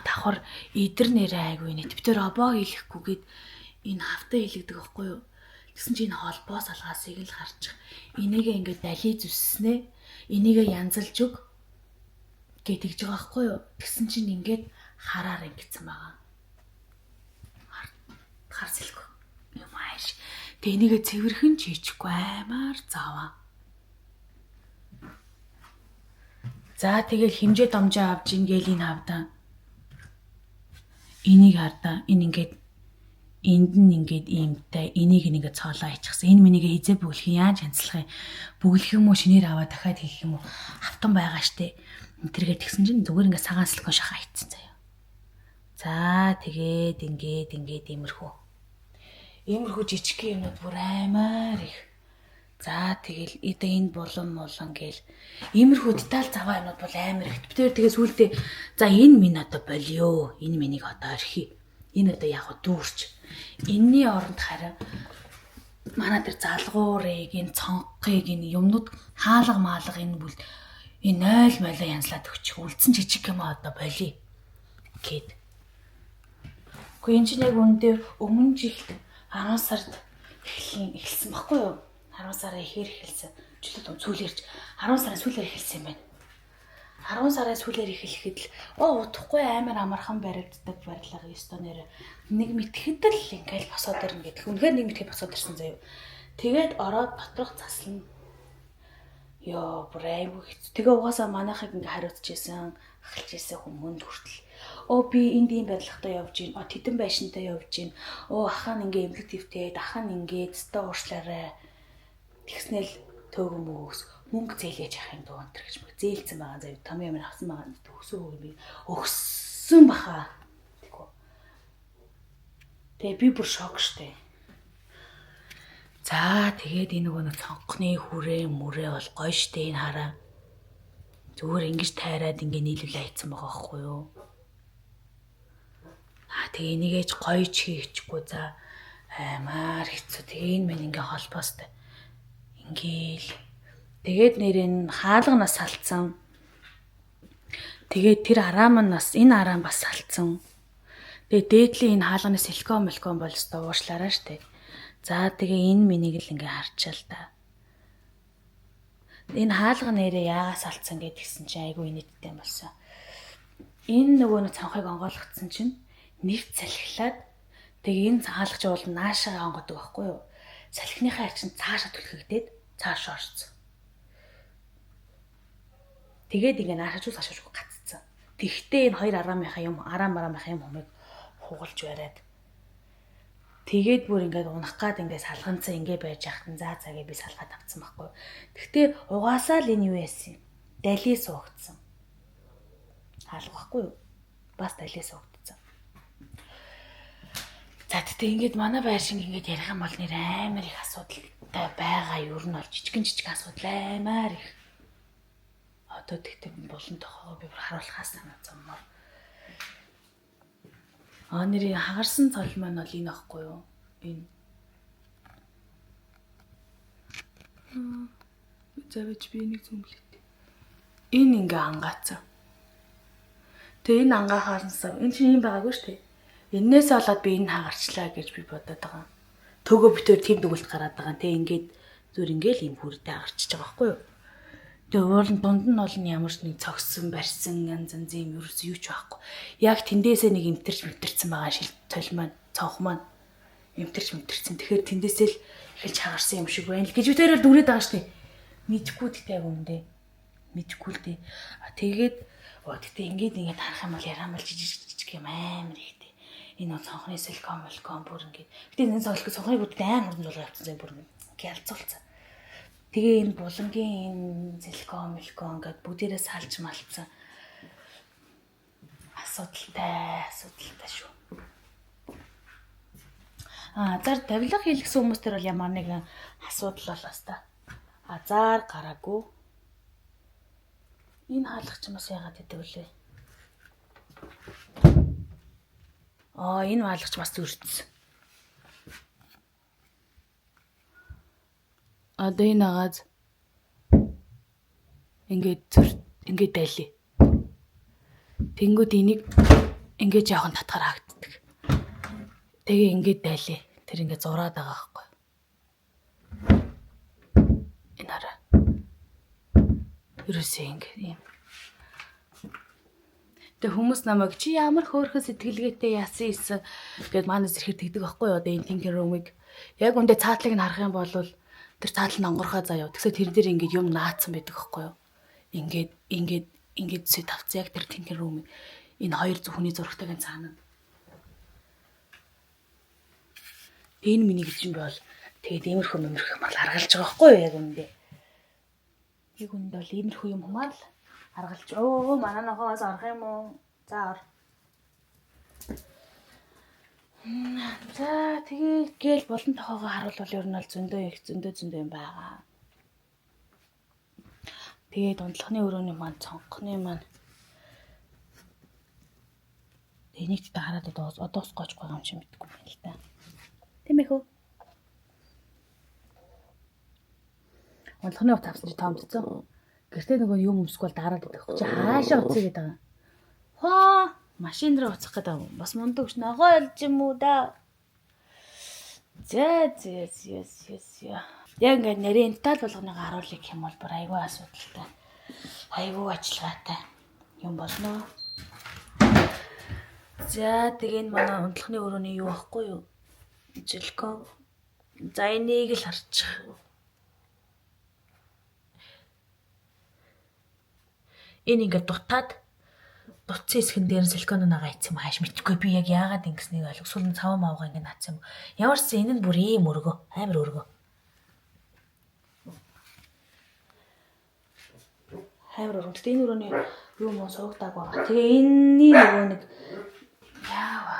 Давхар идэр нэрээ айгүй нэ. Бид өөр обоо хийхгүйгээд энэ хавтаа хийлэгдэг байхгүй юу? Тэгсэн чинь энэ холбоо салгаасыг л харчих. Энийгээ ингээд дали зүсснэ. Энийгээ янзалж өг гэж байгаа байхгүй юу? Тэгсэн чинь ингээд хараар ингэсэн байгаа. Хар сэлгүй юм ааш. Тэ энийгээ цэвэрхэн чийчихгүй аймаар зааваа. За тэгэл хэмжээ домжоо авч ингээл энэ хавдаа. Энийг хардаа энэ ингээд энд нь ингээд иймтэй энийг ингээд цоолоо хийчихсэн. Энэ минийгээ хизээ бүглэх яаж янзлах юм? Бүглэх юм уу шинээр аваа дахиад хийх юм уу? Автан байгаа штэ. Энтергээ тэгсэн чинь зүгээр ингээд цагаан сэлгэн шахаа хийцэн заяа. За тэгээд ингээд иймэрхүү. Иймэрхүү жижиг юмнууд бүр аймаар их. За тэгэл энэ булан гээл иймэрхүү деталь заваа юмнууд бол амар их. Бид тэгээ сүулдэ за энэ минь одоо болио. Энэ минийг одоо орхи. Энэ одоо яг дүүрч. Энийний оронд хараа манай дээр залгуурыг, энэ цонхыг, энэ юмнууд хаалга маалга энэ бүл энэ 0 молоо янзлаад өгчих. Үлдсэн жижиг юм одоо болио гэд. Гэхдээ энэ чинь яг үндэ өмнө жилд 10 сард эхэлсэн баггүй юу? 10 сараа ихээр эхэлсэн. Жилд сүүлээрч 10 сарын сүүлээр эхэлсэн юм байна. 10 сарын сүүлээр эхлэхэд л удахгүй амар амархан баригддаг барилга ёстой нэр нэг мэтгэхэд л ингээл босоод ирнэ гэдэг. Үнэхээр нэг мэтгэхэд босоод ирсэн заяа. Тэгээд ороод доторх заслана. Йоо бүр айгүй хэцүү. Тэгээ угаасаа манайхыг ингээ хариуцчихсэн, ахалж ийсэн хүмүүнд хүртэл би энд ийм барилгатай явж гин. Тэдэн байшинтай явж гин. Ахаа нь ингээ эмгэгтэйтэй, ахаа нь ингээ дэстэ уушлаарай. Тэгснээл төөгөн мөгөөс мөнгө зээлээж авах юм дуу өнтер гэж мэг зээлцэн байгаа заяа. Том юм авсан байгаа төгсөө би өгсөн баха. Тэгээ би бүр шок штэ. За тэгээд энэ нөгөө нэг цонхны хүрээ мөрөө бол гоё штэ энэ хараа. Зүгээр ингэж тайраад ингэ нийлүүлээ хийцэн байгаа байхгүй юу? Тэгээ энийгээж гоё ч хийчихгүй за аймаар хэцүү. Тэгээ энэ мэн ингээ холбоостой. Ингээл тэгээд нэрэн хаалганаас салцсан. Тэгээд тэр араамнаас энэ араам бас салцсан. Тэгээд дээдлийн энэ хаалганы силикон бол өстой уушлаараа штэ. За тэгээ энэ минийг л ингээ харчаал та. Энэ хаалга нэрээ яагаас салцсан гэдгсэн чинь айгүй нийттэй болсон. Энэ нөгөө нэг цанхыг онгойлгоцсон чинь нэрт салхилаад тэгээ энэ хаалгач бол наашаа онгодог байхгүй юу? Салхиныхаа арчин цаашаа түлхэгдээд цааш орсон. Тэгээд ингээ наашаач гаццсан. Тэгтээ энэ хоёр араамынхаа юм humыг хугалж бариад тэгээд бүр ингээд унах гад ингээд салганцсан ингээд байж яхад за гээ би салгаад авцсан байхгүй. Гэхдээ угаасаа л энэ юу яасан юм? Далий суугдсан. Хаалгахгүй юу? Бас далий суугдсан. За тэгтээ ингээд манай байр шиг ингээд ярих юм бол нэр амар их асуудалтай байгаа. Ер нь бол жижигэн асуудал амар их. Одоо тэгтээ болон тохоо би харуулахаас санаацмаар. Нэрийн хагарсан цол маань бол энэ ахгүй юу? Энэ. Завж би нэг зүмлээ. Энэ ингээ ангаацсан. Тэгээ энэ ангаахаасаа энэ чинь юм байгаагүй шүү дээ. Эннээс болоод би энэ хагарчлаа гэж би бодоод байгаа. Төгөө битээр тэм дүгэлт гараад байгаа. Тэ ингээд зүр ингээл юм хүрдэ агарчиж байгаа байхгүй юу? Тэгээ уулын дунд нь бол ямар ч нэг цогсон, барьсан, янз янзын юм юу ч байхгүй. Яг тэндээсээ нэг имтэрсэн байгаа шил цол маань, цонх маань имтэрсэн. Тэгэхээр тэндээсээ л эхэлж хагарсан юм шиг байна л гэж үтээрэл дүрээд байгаа штеп. Мэдхгүй гэдэг яг үндэ. Мэдхгүй л дээ. Тэгээд тэгтээ ингээд харах юм бол ярамал жижиг юм амар ихтэй. Энэ цонхны силикон бүр ингээд. Гэтэ энэ цонхны бүгд амар хурдан жуулгаа явцсан бүр ингээд ялцуулсан. Тэгээ энэ булангийн энэ силикон ингээд бүгдээрээ салж малцсан. Асуудалтай шүү. Зар тавилга хийлгсэн хүмүүс төр бол ямар нэгэн асуудал болоос та. Зар гараагүй. Энэ хаалгач юмас яагаад идэв лээ? Энэ хаалгач бас зүрцсэн. Одоо энэ агааз ингээд дайлээ. Тэнгүүд энийг ингээд жоохон татгаар хаагддаг. Тэгээ ингээд дайлээ. Тэр ингээд зураад байгаа байхгүй. Энэ хараа. Ерөөсөө ингээд юм. Тэгээ хүмүүс намайг чи ямар хөөрхөн сэтгэлгээтэй яасан ийсэн гэд манаас ирэхэд тэгдэг байхгүй юу? Одоо энэ тинкер румыг яг үндэ цаатлыг нь харах юм бол тэр цаатал нь онгорхоо заяа. Тэгсээ тэр дээр ингээд юм наацсан байдаг байхгүй юу? Ингээд зү тавцсан яг тэр тинкер румыг энэ хоёр зөвхөний зурагтайгийн цаана. Энэ миний гэж юм бол тэгээд иймэрхүү мал аргалж байгаа байхгүй юу яг үндэ. Яг үндэ бол иймэрхүү юм мал аргалж. Манай нохоос орох юм уу? За ор. За тэгээ гээл болон тохоогоо харуулвал ер нь бол зөндөө юм байгаа. Тэгээд унтлахны өрөөний маань цонхны маань энийг тэ хараад одоос гоож байгаа юм шиг мэдгүй байна л да. Тийм ээ хөө. Унтлахны утас авсан чи тоомдсон. Гэртээ нөгөө юм өмсгөл дараад идэх. Чи хаашаа уцъя гэдэг юм. Хоо машин дээр уцах гэдэг юм. Бас мундаг ш ногоо ялж юм уу да. За. Яг ингээд нарийн тал болгоныг харуулъя гэх юм бол бүр айгүй асуудалтай. Айгүй ажиллагаатай юм болно. За тэгээ манай унтлахны өрөөний юу байхгүй юу? Силикон. За энийг л харчих. Энэ ингээд дутаад дутсан хэсгэн дээр силикон нагаа ийцсэн юм хааш мэдхгүй би яг яагаад ингэснийг ойлгох. Сүүл нь цав маавга ингээд наацсан юм. Ямар ч энэ нь бүр ийм өргөө, амар өргөө. Амар өргөө. Тэгтээ энэ өрөөний юу мөн суугдааг байгаа. Тэгээ энэний нөгөө нэг яава.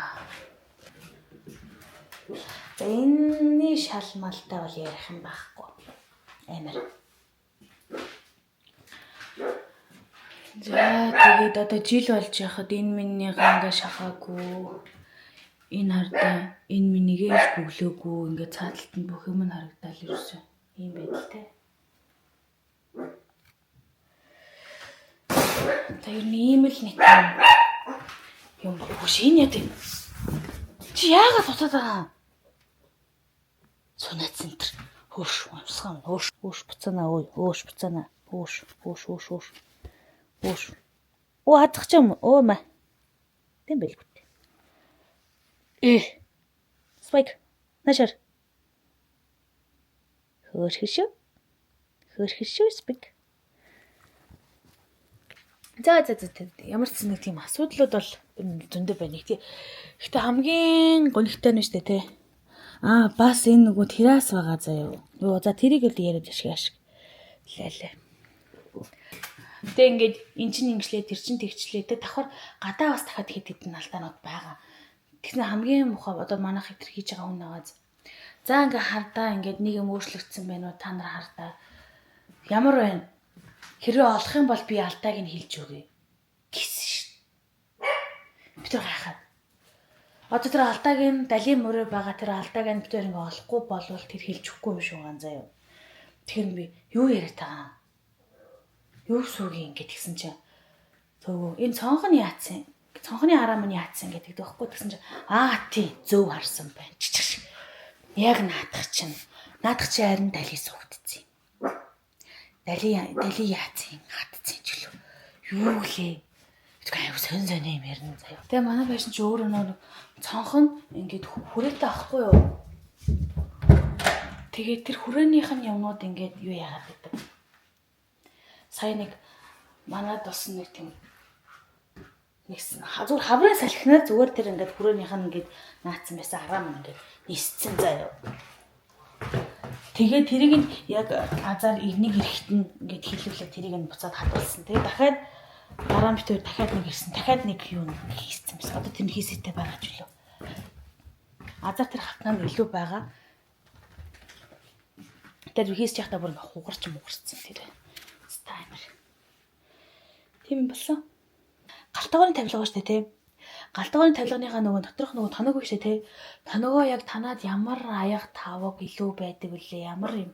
За энэний шалмалтай бол ярих юм байхгүй. Амар. За тэгээд одоо жил болж яхад энэ минийгээ ингээ шахаагүй. Энэ хардаа энэ минийгээ ээж бүглөөгүй. Ингээ цааталт нь бүх юм харагдал ирсэн. Ийм байдалтай. За ер нь ийм л нэг юм биш энэ яа тийм. Чи яагаад тутаад байгаа? Сунаа центр. Хөөш амсган хөөш буцаана өө хөөш буцаана. Хөөш. Оо хадах ч юм. Оо ма. Тэм бэлгүүт. Спайк. Нашар. Хөөш спайк. За ямар ч нэг тийм асуудлууд бол зөндөө байна. Гэхдээ хамгийн гонхтой нь шүү дээ те. Бас энэ нөгөө террас байгаа заяа. За тэрийг л яриад ашиг. Лээ. Тэ ингээд эн чинь ингэшлээ тэр чинь тэгчлээ те давхар гадаа бас дахиад хэд хэдэн алдаанууд байгаа. Тэгсэн хамгийн муухай одоо манайх итэр хийж байгаа хүн байгаа. За ингээ хардаа ингээд нэг юм өөрчлөгдсөн байна уу та нар хардаа. Ямар байна? Хэрвээ олох юм бол би алдааг нь хэлж өгье. Гэсэн шин. Би тэр гайхаад. Одоо тэр алдааг нь далийн мөрөө байгаа тэр алдааг нь бид ингээ олохгүй болвол тэр хэлж өгөхгүй юм шүү ганзаа юу. Тэгэхээр би юу яриад байгаа юм? Юу суугийн ингээд тэгсэн чинь төгөө энэ цонхны яатсан. Цонхны араа минь яатсан гэдэг байхгүй тэгсэн чинь тий зөв харсан байна. Чичгш. Яг наадах чинь харин дали сүгдсэн. Дали яатсан хатцсан ч лөө. Юу лээ? Аюу сон юм ярина заяа. Тэгээ манай байшин чи өөрөө нэг цонхон ингээд хүрээтэй авахгүй юу? Тэгээд тэр хүрээнийх нь юмнууд ингээд юу яагаад гэдэг. Сая нэг манад бас нэг тийм нэгсэн зүгээр хаврын салхинаар зүгээр тэр ингээд хүрээнийх нь ингээд наацсан байсан араа мөн ингээд нисцэн заяа. Тэгээд тэрийг нь яг азар нэг эрэхт нь ингээд хилүүлээ тэрийг нь буцаад хадгалсан. Тэгээд дахиад дараа нь битүү дахиад нэг ирсэн. Дахиад нэг юу хийсэн байсан. Одоо тэр хийсэтэй байгаа ч үлээ. Азар тэр хатнаа илүү байгаа. Тэр хийсч яхтаа бүр ингээд хугарч мугарцсан тэр. Стаймер. Тийм болсон. Галтгооны тавилга шүү дээ тий. Галтгооны тавилганыхаа нөгөө доторх нөгөө тоног биш тий. Тоногоо яг танаад ямар аяг таваг илүү байдаг вүлээ. Ямар юм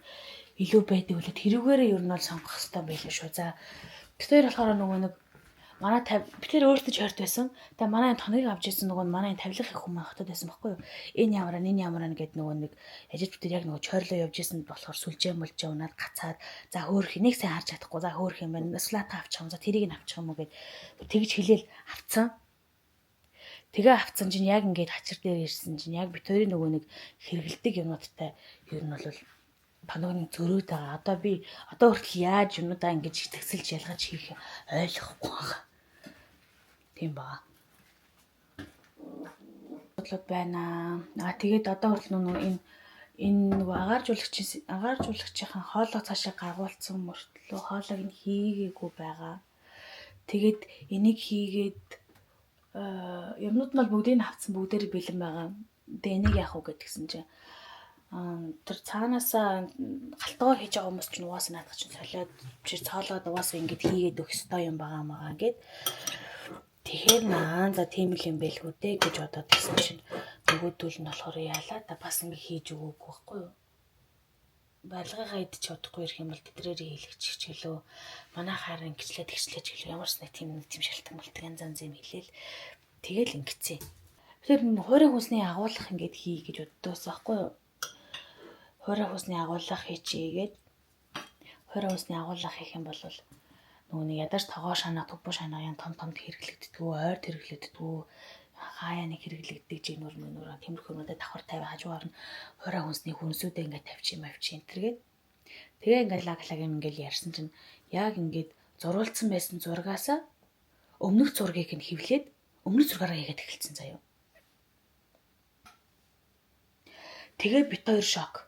илүү байдаг вүлээ. Тэрүүгээрээ ер нь бол сонгох хэрэгтэй байлгүй шүү. За бид хоёр болохоор нөгөө нэг манай бид тэр өөртөө ч хорт байсан. Тэгээ манай тоногийг авч ирсэн нөгөө манай тавилга их хүмүүс хотод байсан байхгүй юу? Энэ ямар гэд нөгөө нэг ажил бид тэр яг нөгөө чойрлоо явж исэн болохоор сүлжээ унаад гацаад за хөөх энийг сайн харж чадахгүй за хөөх юм байна. Слата авчих юм за тэрийг нь авчих юм уу гэд тэгж хэлээл авцсан. Тэгээ авцсан чинь яг ингээд хачир дээр ирсэн чинь яг бид хоёрын нөгөө нэг хэрэгэлдэг юмнуудтай ер нь бол тоног зөрөөд байгаа. Одоо хүртэл яаж юмудаа ингэж тэгсэлж ялгаж хийх ойлгохгүй байгаа. Тийм баа. Бодлоо байна. Тэгээд одоо хүртэл энэ нөгөө агааржуулагчийн хоолой цаашаа гаргуулсан мөртлөө хоолойг нь хийгээгүй байгаа. Тэгээд энийг хийгээд юмнууд нь бүгдийг нь авцсан бүгдээрээ бэлэн байгаа. Тэгээ энийг яах вэ гэдгсэн чинь тэр цаанаасаа галтгоо хийж байгаа хүмүүс ч нугаас наадах чинь солиод чи цоолоод угаасаа ингэж хийгээд өгөх ёстой юм байгаа гэд. Тэгэхээр за тийм л юм байлгүй дээ гэж бодоод тэгсэн чинь нөгөөдөл нь болохоор яалаа та бас ингэ хийж өгөөгүй байхгүй юу? Барилгаагаа идчих чадахгүй ирэх юм бол тэдрээрээ хийлэгчих ч гэлөө манай хараа ингэчлээ тэгчлээ ч гэлөө ямар ч нэг тийм шалтгаан янз янз юм хэлээл тэгэл ингэцээ. Тэгэхээр хуурай хүнсний агуулгах ингэж хий гэж боддоос байхгүй юу? Хуурай хүнсний агуулгах хийчигээд хуурай хүнсний агуулгах хийх юм бол нөгөө нэг ядаж тогоо шанаа төвбө шанаа ян том хэрэглэгддэггүй ойр хэрэглэгддэггүй хаяа нэг хэрэглэгддэг жинүр тиймэрхүү юмудаа давхар тавиа хажуугаар нь хуурай хүнсний хүнсүүдээ ингээд тавьчих энтергээд тэгээ ингээд лаглаг юм ингээд ярьсан чинь яг ингээд зурулсан байсан зургаасаа өмнөх зургийг нь хэвлээд өмнөх зургаараа хийгээд эхэлсэн заяа. Тэгээ бит хоёр шок.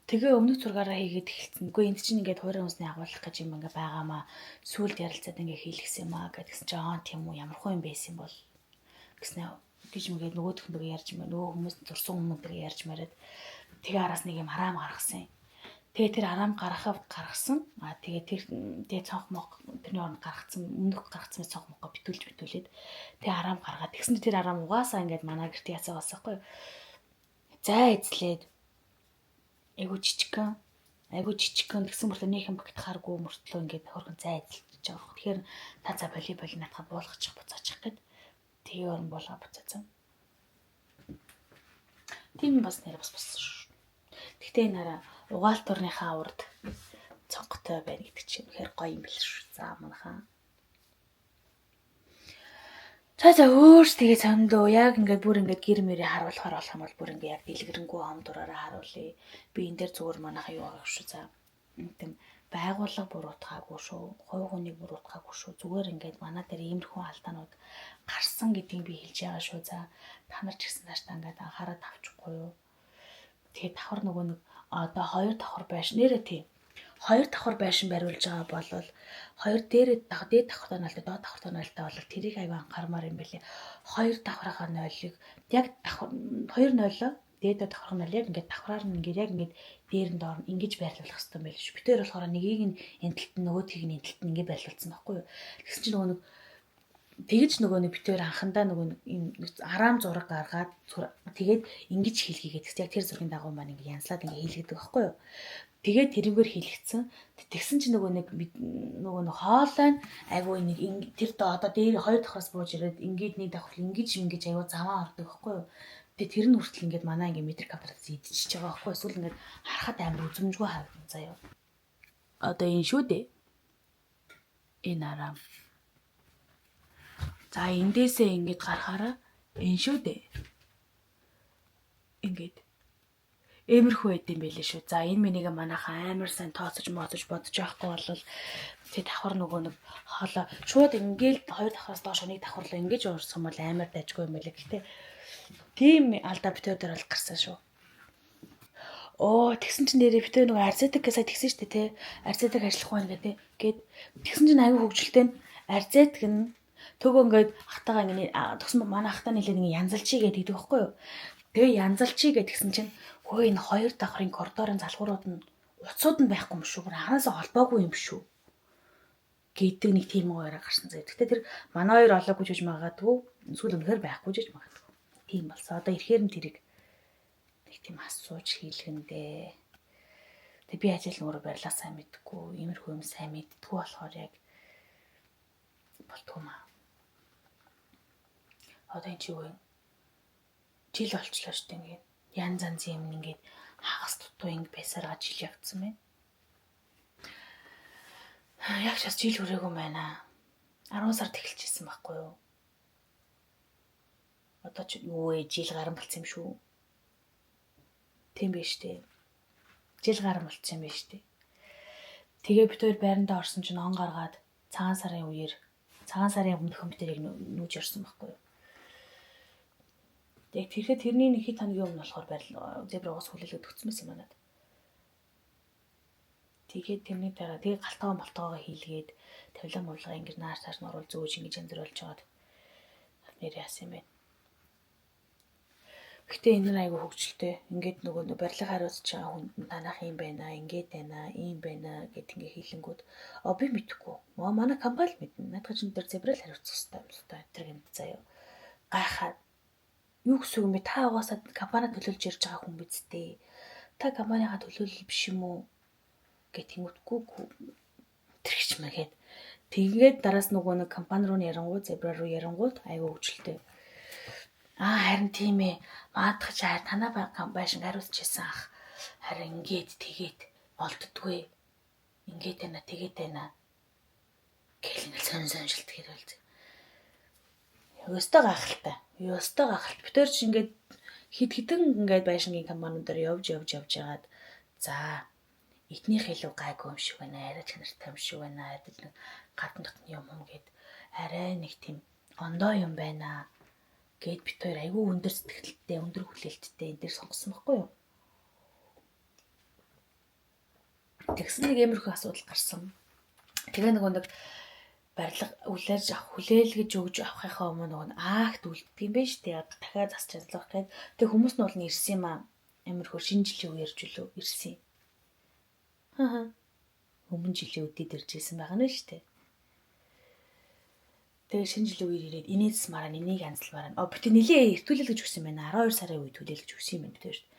Тэгээ өмнөх зургаараа хийгээд эхэлсэн. Үгүй энд чинь ингээд хуурай хүнсний агуулгах гэж юм ингээ байгаамаа. Сүүлд ярилцаад ингээ хийлгсэн юм аа гэдгсэн чинь тийм үү ямар хөө юм байсан бол гэснээр гэж мэгээд нөгөөх нь ярьж маа нөгөө хүмүүс зурсан хүмүүдээ ярьж мараад тэгээ араас нэг юм араам гаргасан. Тэгээ тэр араам гаргасан. Тэгээ цонх мох тэрний оронд гаргацсан өмнөх гаргацсан цонх мохоо битүүлээд тэгээ араам гаргаад тэгсэн тэр араам угаасаа ингээд манай гэрт ясаа басахгүй. Зай эзлээд айгу жижигхэн тэгсэн мөртлөө нэг юм багтахааргүй мөртлөө ингээд хөргөн зай эзэлж байгаа. Тэгэхээр та за волейбол натха буулгачих буцаачих гээд тэгээ орон болгоо буцаацсан. Тийм бас нэр бас шүү. Гэхдээ энэ хараа угаалтурныхаа урд цонхтой байна гэдэг чинь үнэхээр гоё юм бэл шүү. За манайхаа. За өөрс тэгээ цамдөө яг ингээд бүр ингээд гэр мөрөө харуулахаар болох юм бол бүр ингээд яг дэлгэрэнгүй хамдураараа харуулъя. Би энэ дээр зүгээр манайхаа юу аах шүү. За тийм байгууллага буруутгаагүй шүү. Хувь хүний буруутгаагүй шүү. Зүгээр ингээд манай дээр иймэрхүү алдаанууд гарсан гэдгийг би хэлж байгаа шүү. За та нар ч гэсэн нааштай ингээд анхаарал авчихгүй юу. Тэгээд давхар нөгөө нэг одоо 2 давхар байшин нэрээ тийм 2 давхар байшин бариулж байгаа бол 2 дээд давхар тоналтай доод давхар тоналтай бол тэрийг аяга анхаармаар юм байлээ. 2 давхрынхаа нойлыг яг 2 нойлоо дээд давхар нь яг ингээд давхраар нь ингээд яг ингээд дээр нь доор нь ингэж байрлуулах хэрэгтэй юм байл шүү. Бид тэр болохоор нэгийг нь энтэлт нь нөгөөдгийг нь энтэлт нь ингээд байрлуулсан байхгүй юу. Тэгсэн чинь нөгөө нэг тэгэж нөгөө нэг битээр анхандаа нөгөө юм араам зураг гаргаад тэгээд ингэж хийлгээгээд яг тэр зургийн дагуу маань ингэ янзлаад ингэ хийлгэдэг байхгүй юу. Тэгээд тэрүүгээр хийлгэсэн. Тэгсэн чинь нөгөө нэг хоолой айгуу нэг тэр одоо дээр 2 давхраас бууж ирээд ингээд нэг давхар ингэж айгуу заваа ордог байхгүй юу. Тэгээд тэр нь хүртэл ингээд манай ингэ метр квадратс идчихэж байгаа байхгүй юу. Эсвэл ингээд харахад амар үзмжгүй харагдана заяа. Одоо энэ шүү дээ. Энэ араам. За эндээсээ ингэж гарахаараа энэ шүү дээ. Ингээд эмэрхүү байд юм байлээ шүү. За энэ минийг манайхаа амар сайн тооцож бодож байхгүй бол тэг давхар нөгөө нэг хоолоо шууд ингээд 2 давхраас доош нэг давхарлаа ингэж уурсан бол амар дайжгүй юм байлээ. Гэхдээ тийм алдаа битээр дээр бол гарсан шүү. Тэгсэн чинь нэрээ битээр нөгөө арзетик сая тэгсэн шүү дээ тий. Арзетик ажиллах байна гэдэг. Тэгсэн чинь аюу хөвгөлтэй арзетик нь төгөө ингээд ахтагаа ингэ төгсөн манай ахтаа нэлээд ингэ янзалчий гэдэг байхгүй юу. Тэгээ янзалчий гэдгсэн чинь хөө энэ 2 давхрын коридорын залхуурууд нь уцууд нь байхгүй юм шүү. Бүр ханаасаа холбоогүй юм шүү. Гэдэг нэг тийм гоёроо гарсан зэ. Гэхдээ тэр манай хоёр олоогүй жиж магадгүй. Эсвэл өнөхөр байхгүй жиж магадгүй. Тийм болсон. Одоо ирэхээр нь тэрийг нэг тийм асууж хийлгэндээ. Тэг би ажил нөөрэ барилаа сайн мэдгүй. Иймэрхүү юм сайн мэддэггүй болохоор яг болтгоо маа. Одоо энэ чи юу вэ? Жил болчлоо шүү дээ ингээд. Янз юм ингээд хагас дутуу ингэ байсараа жил явцсан байна. Яг ч бас жил хүрээгүй байна. 10 сард эхэлчихсэн байхгүй юу? Одоо ч юу вэ? Жил гарan болцсон юм шүү. Тийм биш үү? Жил гарan болцсон юм биш үү? Тэгээ бид хоёр байрандаа орсон чинь он гаргаад цагаан сарын өмнөхөн бид тэрийг нүүж орсон байхгүй юу? Яг тэгэхээр тэрний нэг хит хоногийн өмнө болохоор зебрагоос хүлээлгээд өгсөн байсан манад. Тэгээд тэрний дараа тэгээ галтгоо хийлгээд тавилан муулга ингэ наар цааш нь оруул зөөж ингэ янз бүр болж байгаад нэр яасан юм бэ. Гэтэ энэ нь айгүй хөвгчлээ. Ингээд нөгөө барилга хариуцж байгаа хүн танах юм байна, ингээд байна, ийм байна гэд ингэ хийлэнгүүд би мэдэхгүй. Манай компани мэднэ. Надад ч энэ дээр зебрал хариуцах хэрэгтэй юм заяа. Гайхаад юу гэсэн юм бэ? Та угаасаа компани төлөөлж ирж байгаа хүн биз дээ. Та компанийхаа төлөөлөл биш юм уу? Гэт тэнгүүтгүй тэрч мэгээд. Тэгээд дараас нөгөө нэг компани руу ярангууд, зебра руу ярангууд айгүй хөвгчлээ. Харин тийм ээ. Маадах чи танаа байшин хариуцж ирсэн ах. Харин ингээд тэгээд болддгүй. Ингээд байна, тэгээд байна. Гэл ингээл сонжилт хэрэлцээ. Өстой гахалтай. Бид өөр чи ингээд хидэн ингээд байшингийн компаниудаар явж яагаад за этнийх илүү гайгүй юм шиг байна. Арай чанартай юм шиг байна. Адил нэг гадна дотны юм гээд арай нэг тийм ондоо юм байна. Гээд бид хоёр айгүй өндөр сэтгэлтэй, өндөр хүлээлттэй энэ дээр сонгосон байхгүй юу? Тэгсэн нэг иймэрхүү асуудал гарсан. Тэгээ нэг барилга хүлээл гэж өгж авахынхаа өмнө нөгөө акт үлддэг юм байна шүү дээ. Дахиад засч чадлах гэдэг. Тэг хүмүүс нь бол ирсэн юм аа. Амар хөр шинэ жилийн үеэрч үлээ ирсэн. Өмнө жилийн үдээд иржсэн байгаа нь шүү дээ. Тэгээ шинэ жилийн үеэр ирээд инээдс мараа энийг янзлмаар. Бүтэ нилээ эртүүлэл гэж өгсөн байна. 12 сарын үед төлөөл гэж өгсөн юм байна бүтэ шүү дээ.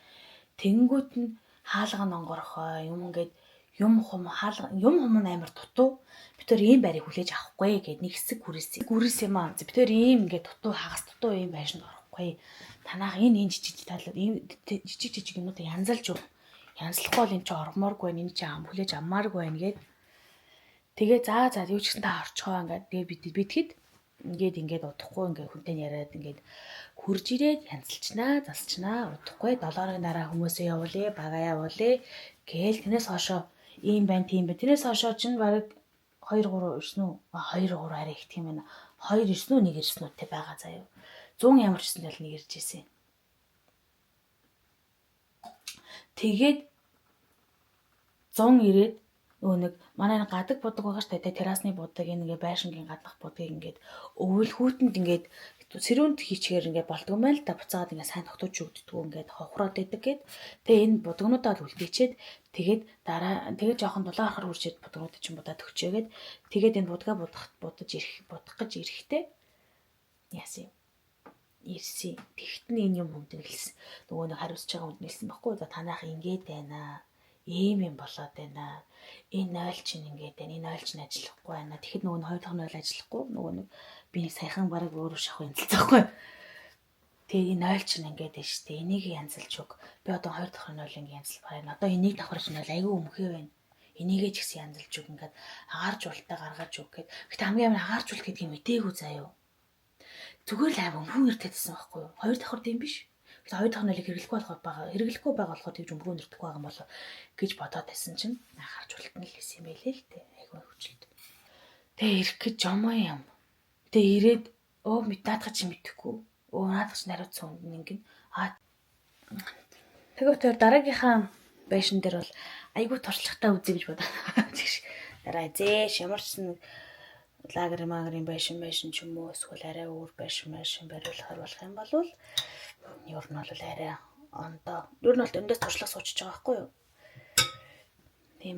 Тэнгүүт нь хаалга онгорхой юм ингээд юм хум амар дутуу. Битээр ийм байрыг хүлээж авахгүй гэд нэг хэсэг гүрээс юм аа. Битээр ийм ингээд дутуу хагас дутуу ийм байшинд орохгүй. Танах энэ жижиг талууд ийм жижиг юмнуудыг янзалж өг. Янзлахгүй бол эн чинь ормооргүй байна. Энэ чинь хүлээж аммааргүй байна гэд. Тэгээ за юу ч гэсэн та орчхоо ингээд тэгээ битгэд ингээд удахгүй ингээд хүнтэй яриад ингээд хурж ирээд янзалчнаа засчнаа удахгүй 7 хоногийн дараа хүмүүсээ явуулъя багаа явуулъя гээл тэрнээс хойшоо ийм байна тийм байна. Тэрнээс хойшоо чинь баг 2 3 ирсэн үү? 2 3 арай их тийм байна. 2 ирсэн үү 1 ирсэн үү те байгаа заяа. 100 ямар ч гэсэн л 1 ирж ирсэн. Тэгээд 100 ирээд нөгөө нэг манай гадаг будаг байгаа штэ террасны будаг ингээ байшингийн гаднах будгийг ингээд өвөл хүүтэнд ингээд сэрүүнд хийчихээр ингээд болдгоо мэл та буцаагаад ингээд сайн тогтоож өгддөг ингээд ховхроод идэг гэд. Тэгээ энэ будагнуудаа л үлдээчээд тэгээд дараа тэгээд жоохон дулаан арахаар үржээд будагнуудыг чинь будаад өгчээгээд тэгээд энэ будгаа будах гэж ирэхтэй яасан юм. Ирсэн. Тэгт нь энэ юм хүндэлсэн. Нөгөө нэг хариуцж байгаа хүнд нэлсэн баггүй. За танайх ингээд байна. Ийм юм болоод байна. Энэ 0 чинь ингээд байна. Энэ 0 чинь ажиллахгүй байна. Тэгэхэд нөгөө 2 дахь 0 ажиллахгүй. Нөгөө нэг би нэг саяхан бараг өөрөө шахах янзлцаахгүй. Тэгээ энэ 0 чинь ингээд байна шүү дээ. Энийг янзалж өг. Би одоо 2 дахь 0 ингээд янзлах байна. Одоо энийг давхарч нь айгүй өмхөө байна. Энийгээ ч гэсэн янзалж өг ингээд агаарж ултаа гаргаж өг гэд. Гэтэ хамгийн амар агаарж ул гэдгийг мтээгүй заяа. Зүгээр л аав өмхөн иртэйсэн байхгүй юу? 2 давхар дэм биш. Тэгэхээр 2 дахь нөлийг хэрэглэхгүй байгаа болохоор тэгж өмгөө нэрдэг байгаа юм болоо гэж бодоод байсан чинь анхаарч ултна л хэлсэн юм байлээ л дээ. Айгүй хөвчлөлт. Тэгээ ирэх гэж жомоо юм. Тэгээ ирээд наадах чи мэдэхгүй. Наадах чи нариуцсан хүнд ингэн. Тэгээ тэр дараагийнхаа байшин дээр бол айгүй туршлагатай үзье гэж бодоод. Дараа зээш ямар ч нэг лагерын байшин ч юм уу эсвэл арай өөр байшин бариулахар болох юм бол ер нь бол арай ондоо. Ер нь бол эндээс туршлага суучиж байгаа байхгүй юу? Тийм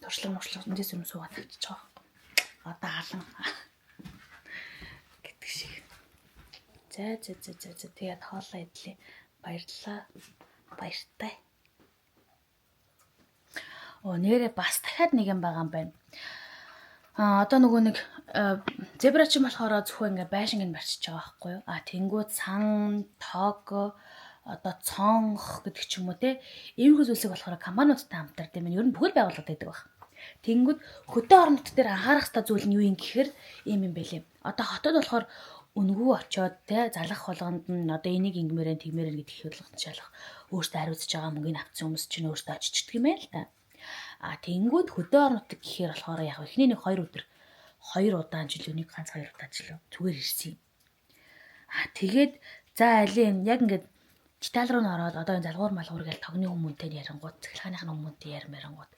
туршлага эндээс юм суугаад тавьчих байгаа. Одоо халан гэдэг шиг. За тэгээд хоолоо идлээ. Баярлалаа. Баяртай. Нэрээ бас дахиад нэг юм байгаа юм байна. Одоо нөгөө нэг зебра ч юм болохоор зөвхөн ингээ байшинг барьчихж байгаа байхгүй юу? Тэнгүүд сан, тог, одоо цонх гэдэг ч юм уу те. Иймэрхүү зүйлсийг болохоор компаниудтай хамтардаг юм. Ер нь бүхэл байгууллагад байдаг баг. Тэнгүүд хөдөө орон нутгад дээр анхаарах хэрэгтэй зүйл нь юу юм гэхээр ийм юм байлээ. Одоо хотод болохоор үнгүү очиод те залах болгонд нь одоо энийг ингэмээрэн тэгмээрэн гэдэг их бодлогод шалах өөртөө хариуцж байгаа мөнгөний авцсан хүмүүс чинь өөртөө очичдаг юм байна л да. Тэнгүүд хөдөө орон нутаг гэхээр болохоор яг эхний нэг 2 өдөр 2 удаан жилөө нэг ганц 2 удаа жилөө зүгээр ирсэн. Тэгээд за алин яг ингээд деталь руу н ороод одоо энэ залгуур малгуур гэж тогны хүмүүнтэй ярингууд цэглэхааныхны хүмүүнтэй ярмарангууд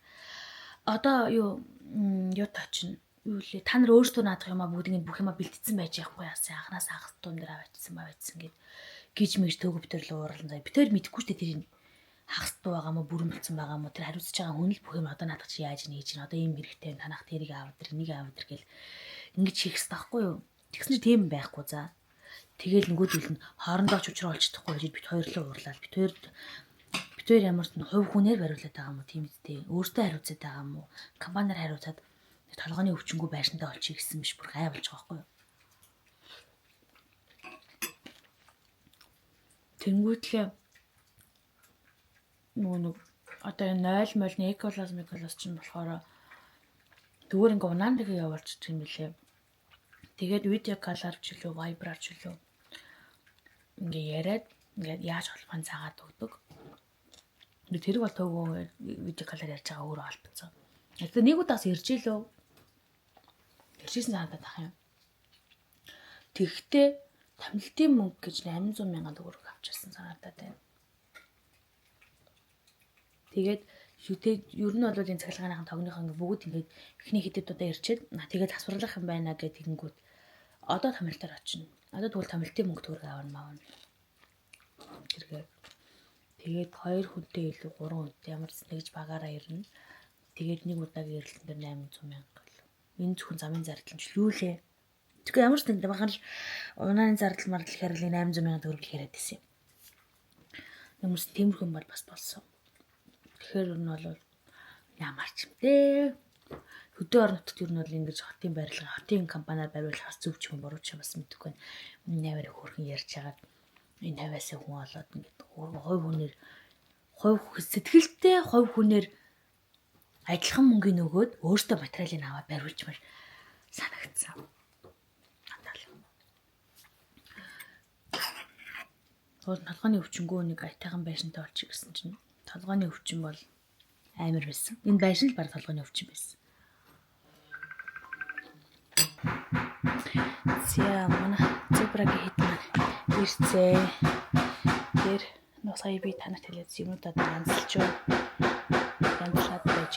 одоо юу таачна юу лээ та нар өөрсдөө наадах юмаа бүгдийг бүх юмаа бэлтцсэн байж яахгүй яасан анханаас анх туум дээр авчихсан гэж мэж төгөв төр л ууралан заа би тэр мэдэхгүй ч тэрийг хагасдуу байгаа мó бүрэмдсэн байгаа мó тэр хариуцж байгаа хүн л бүх юм одоо наадах чи яаж нээж ин одоо ийм хэрэгтэй танах тэрийг аав тэр энийг аав тэр гэл ингэж хийх хэрэгтэй байхгүй юу тэгсэн чи тийм байхгүй за тэгэл нөгөөдөл нь хоорондоо ч учраа олчихдохгүй гэж бит хоёрлоо уурлаад бит хоёр ямар ч хувь хүнээр бариулаад байгаа мó тийм үстэй өөртөө хариуцаад байгаа мó компаниар хариуцаад толгойн өвчнгөө байшинтай олчих гэсэн биш бүр гай болж байгаа байхгүй юу тэнгүүтлээ нөгөө одоо 0 мол эколоз чинь болохоор зүгээр ингээ унаан дэгээ явуулчих юм билээ. Тэгээд видео колорч үлээ, вайбрарч үлээ. Ингээ яриад ингээ яаж холбоон цаагаад өгдөг. Тэр бол төгөө видео колор ярьж байгаа өөрөө албацсан. Тэгээд нэг удаас ирж илөө. Иржсэн надад ах юм. Тэгтээ тамилтын мөнгө гэж 800,000 төгрөг авчихсан санагдаад байна. Тэгээд Ер нь бол энэ цахилгааныхан тогныхоо ингээ бүгд ингээд эхний хэдэд удаа ирчээд тэгээд засварлах юм байна гэх тэгэнгүүт одоо томилтоор очино. Одоо тэгвэл томилтын мөнгө төгрөг аавна маавна. Тэгээд 2 хүнтэй илүү 3 хүнтэй ямар ч нэгж багаараа ирнэ. Тэгээд нэг удаагийн эрэлтэн дээр 800 мянга гэлээ. Энэ зөвхөн замын зардал ч лүүлээ. Тэгэхээр ямар ч нэг бахал унааны зардал мардал хэрэг 800 мянга төгрөг яриад байсан юм. Юмс тиймэрхэн бол бас болсон. Тэгэхээр ер нь бол ямар ч юм дээ. Хөдөө орон нутгад ер нь бол ингэж хотын барилга, хотын компаниар бариулах бас зөв ч юм буруу ч юм бас мэдэхгүй байна. Нෑвэр хөөрхөн ярьж байгаа. Энэ хавьяасаа хүн олоод ингээд хувь хүнээр сэтгэлтэй хувь хүнээр адилхан мөнгөний өгөөд өөртөө материалыг аваад бариулчмаар санагдсан. Толгойн өвчнгөө нэг айтайхан байшинтай болчих гэсэн чинь толгойн өвчин бол амар байсан. Энэ байшин л баг толгойн өвчин байсан. За манай зебрагийн хитман ирцээ. Тэр сая би танарт хэлээд юмудаа ганцлж ганцлаад байж.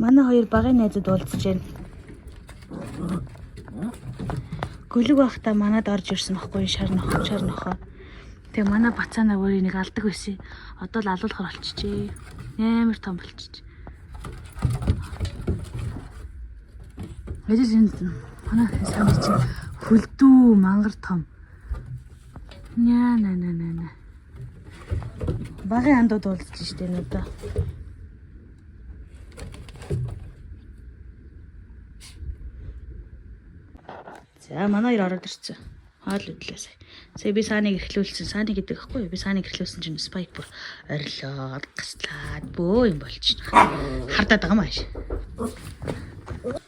Манай хоёр багын найзууд уулзж байна. Гөлөг байхдаа манад орж ирсэн байхгүй шар нохоо. Тэгээ манай бацаана өөрийг нэг алдаг байсан. Одоо л алуулахар болчихжээ. Амар том болчих. Эдис энэ манай сами чи хөлдөө мангар том. Наа. Багын андууд уулзж штэ энэ одоо. За манай хоёр ороод ирсэн. Хоол идлээ сая. Сая би сааныг эрхлүүлсэн. Сааны гэдэг байхгүй юу? Би сааныг эрхлүүлсэн чинь спайк бүр орилоод гаслаад бөө юм болчихно. Хардаад байгаа маш.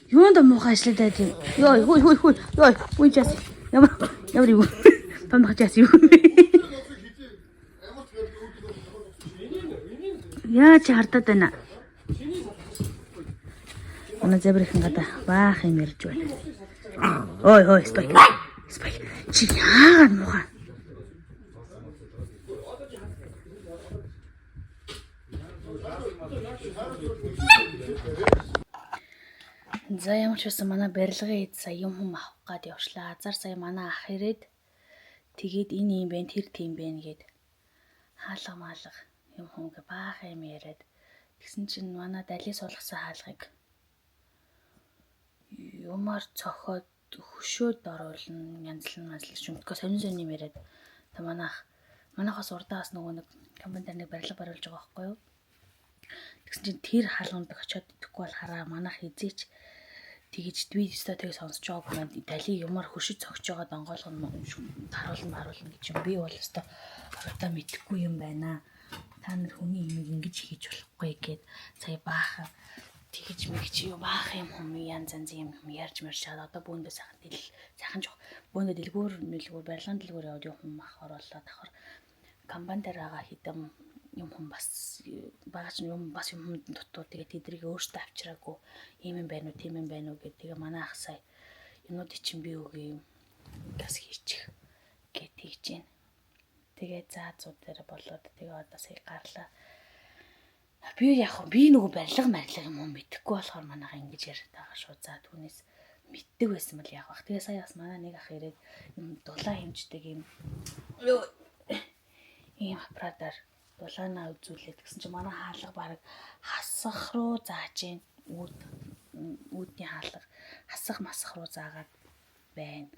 Юунд муухай ажиллаад байд юм. Хүй час. Ямар юу? Томдох час юу? Яа чи хардаад байна. Манай зэбрийн гадаа баах юм ярьж байна. Ой, спайк. Чи яагаад муухай? За ямар ч байсан манай барилгын хэд сая юм авах гад явшлаа. Азар сая манай ах ирээд тэгээд энэ юм бэ, тэр тийм бэ гэд хаалга юм гэ баах юм яриад тэгсэн чинь манай далий суулгасан хаалгыг юмар цохоод хөшөөд оруулна янзлан шүмтгэс сонин юм яриад та манайхаас урдаас нөгөө нэг компани дээр нэг барилга бариулж байгаа байхгүй юу. Тэгсэн чинь тэр хаалганд очиод идэхгүй болохоор манайх эзээч тэгэж би өстой тэгээ сонсож байгааг маань дали юмар хөшөж цогч байгаа донгоолгон харуулна гэж юм. Би бол өстой оройтой мэдэхгүй юм байна. Та нар хүний имийг ингэж хийж болохгүй гэд сая баахан тэгэж мэгч юу баах юм янз юм ярьж маршаад одоо бөөндөө сайхан жоох бөөндөө дэлгүүр барилгын дэлгүүр яваад юм ах оруулаад давхар компани дээр байгаа хитэн юм бас багаж юм дутуу тэгээд тэдрийг өөртөө авчираагүй ийм юм байна уу тийм юм байна уу гэдэг. Тэгээ манай ах сая юмуд чинь би үгүй юм газ хийчих гэж тэгж байна. Тэгээ заазууд дээр болоод тэгээ одоо сая гарлаа. Би нөгөө барилга юм мэдэхгүй болохоор манайха ингэж яриад байгаа шүү. За түүнээс мэддэг байсан бол яах вэ? Тэгээ сая бас манай нэг ах ирээд юм дулаан хэмждэг ийм аппаратаар дулаанаа үзүүлээд гэсэн чинь манай хаалга баг хасах руу зааж гин үүдний хаалга хасах масах руу заагаад байна.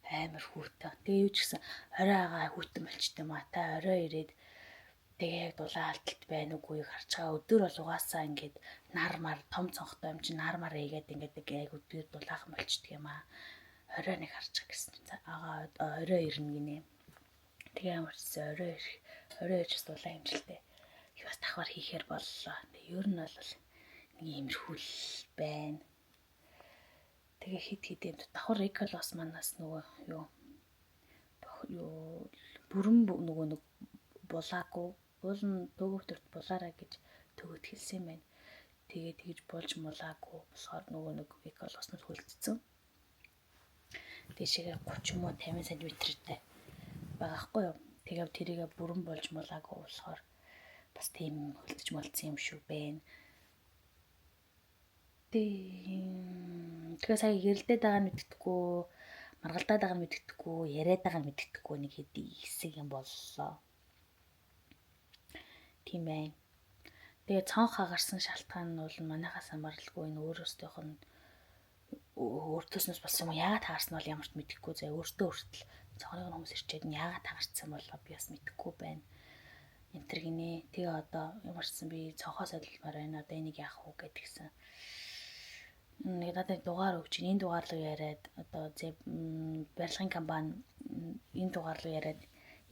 Амар хүүтэн. Тэгээ юу ч гэсэн орой агаа хүүтэн болчтой маа та орой ирээд тэгээ яг дулаан алдалт байна уугүй харж байгаа. Өдөр бол угаасаа ингээд нар том цонхтой юм чи нар ийгээд ингээд айгу өдөр дулаахан болчдөг юм аа. Орой нэг харж байгаа гэсэн чинь агаа орой ирнэ гинэ. Тэгээ ямар ч орой ирж дулаан хэмжилтэй. Их бас давхар хийхээр боллоо. Тэгээ ер нь бол нэг иймэрхүүл байна. Тэгээ хит юм давхар эколос манаас нөгөө бүрэн нөгөө нэг булаагүй уулын төгөвдөрт булаараа гэж төгөд хэлсэн байна. Тэгээ тэгж болж мулаагүй болохоор нөгөө нэг экологоснод хөлдсөн. Дэшегээ 30 муу 50 см-тэй байгаа хгүй юу. Тэгээ тэрийгэ бүрэн болж мулаагүй болохоор бас тийм хөлдөж молцсон юм шүү бэ. Тэгээ сая гэрэлдээд байгаа нь мэддэггүй, маргалдаад байгаа нь мэддэггүй, яриад байгаа нь мэддэггүй нэг хэдий хэсэг юм боллоо. Тийм байна. Тэгээ цонх хагарсан шалтгаан нь бол манайхаас амарлаггүй энэ өөрөөсөөх нь өөртөөснөөс болсон юм. Яагаад таарсан бол ямарч мэдэхгүй заа. Өөртөө хүртэл цонхыг хүмүүс ирчээд нь яагаад таарсан болоо би бас мэдэхгүй байна. Энтэр гинэ. Тэгээ одоо ямарчсан би цонхоос адилмаар байна. Одоо энийг яах вэ гэдгийгсэн. Нэг надад дугаар өгч энэ дугаар руу яриад одоо барилгын компани энэ дугаар руу яриад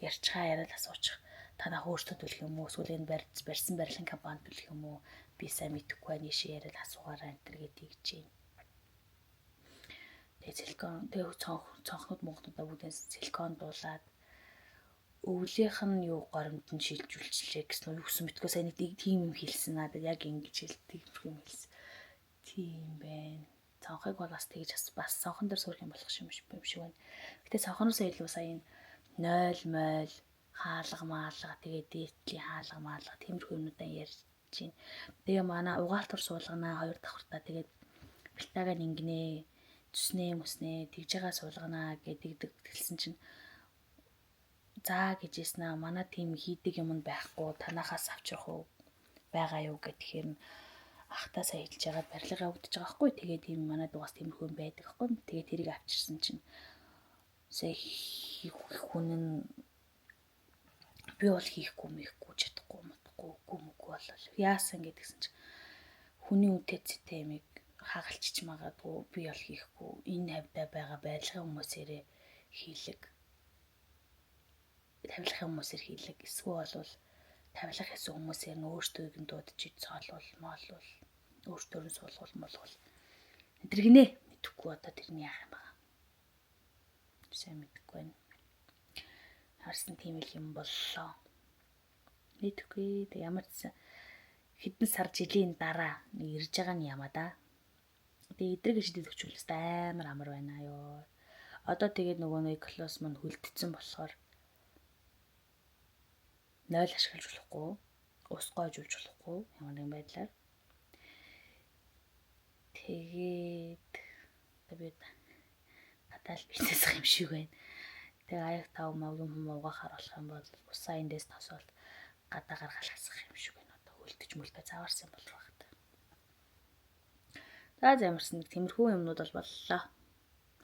ярьцгаа яриад асуучих. Та нах өөртөө төлөх юм уу? Эсвэл энэ барьсан барилгын компани төлөх юм уу? Би сайн мэдэхгүй байна. Ишээ яриад асуугаараа энтэр гэдэг чинь. Силикон тэг цонхнууд монгонуудаа бүгдээс силикон дуулаад өвлийнх нь юу горимд нь шилжүүлчихлээ гэсэн үү юусэн битгөө сайн нэг тийм юм хэлсэн надад яг ингэж хэлдэг юм хэлсэн. Тийм байна. Цонхыг бол бас тэгж бас цонхон дээр сурах юм болох юм шиг байна. Гэтэ цонхноосоо илүү сая энэ 0 мол хаалга маалга тэгээ дээдлийн хаалга маалга тиймэрхүү юмудаа ярьж чинь. Тэгээ манай угаалтур суулганаа 2 давхартаа тэгээд бэлтаага ингэнэ зүснээ мөснээ тэгж байгаа суулганаа гэдэг тэлсэн чинь заа гэжсэн аа манай тийм хийдэг юм байхгүй танахаас авчрах уу байгаа юу гэхээр ахтаа сая хэлж байгаа барилгаа өгдөж байгаа хгүй тэгээ тийм манай дугаас тиймэрхүү байдаг хгүй тэгээ тэрийг авчирсан чинь сая хүн нь би бол хийхгүй мэхгүй чадахгүй үгүй болол яасан гэдгсэн чинь хүний үтээцтэй юм хагалчиж магадгүй би бол хийхгүй энэ хавьда байгаа барилгын хүмүүсээрээ хийлэг тавилахын хүмүүсээр хийлэг эсвэл бол тавилах гэсэн хүмүүсээр нь өөртөөг нь дуудчих цоолвол моолвол өөртөө нь суулгуул молгол энэ гинэ мэдэхгүй одоо тэрний яах юм байгаа сайн мэдэхгүй байна харсан тийм л юм боллоо мэдэхгүй тэг ямар ч хэдэн сар жилийн дараа нэг ирж байгаа нь ямаа да. Тэгээ эдрэг шидэд өгчүүлээс амар амар байна ёо. Одоо тэгээд нөгөө нэг класс мань хөлдсөн болохоор 0 ашиглаж болохгүй, ус гоожулж болохгүй ямар нэгэн байдлаар. Тэгээд би гадаал бизнес юм шиг байна. Тэгээ аяг тав мав юм угаахаар болох юм бол усаа эндээс тосоод гадаа гаргалахсах юм шиг байна. Одоо хөлдөж мөлтөө заваарсан болох байна. За замарсан нэг тиймэрхүү юмнууд бол боллоо.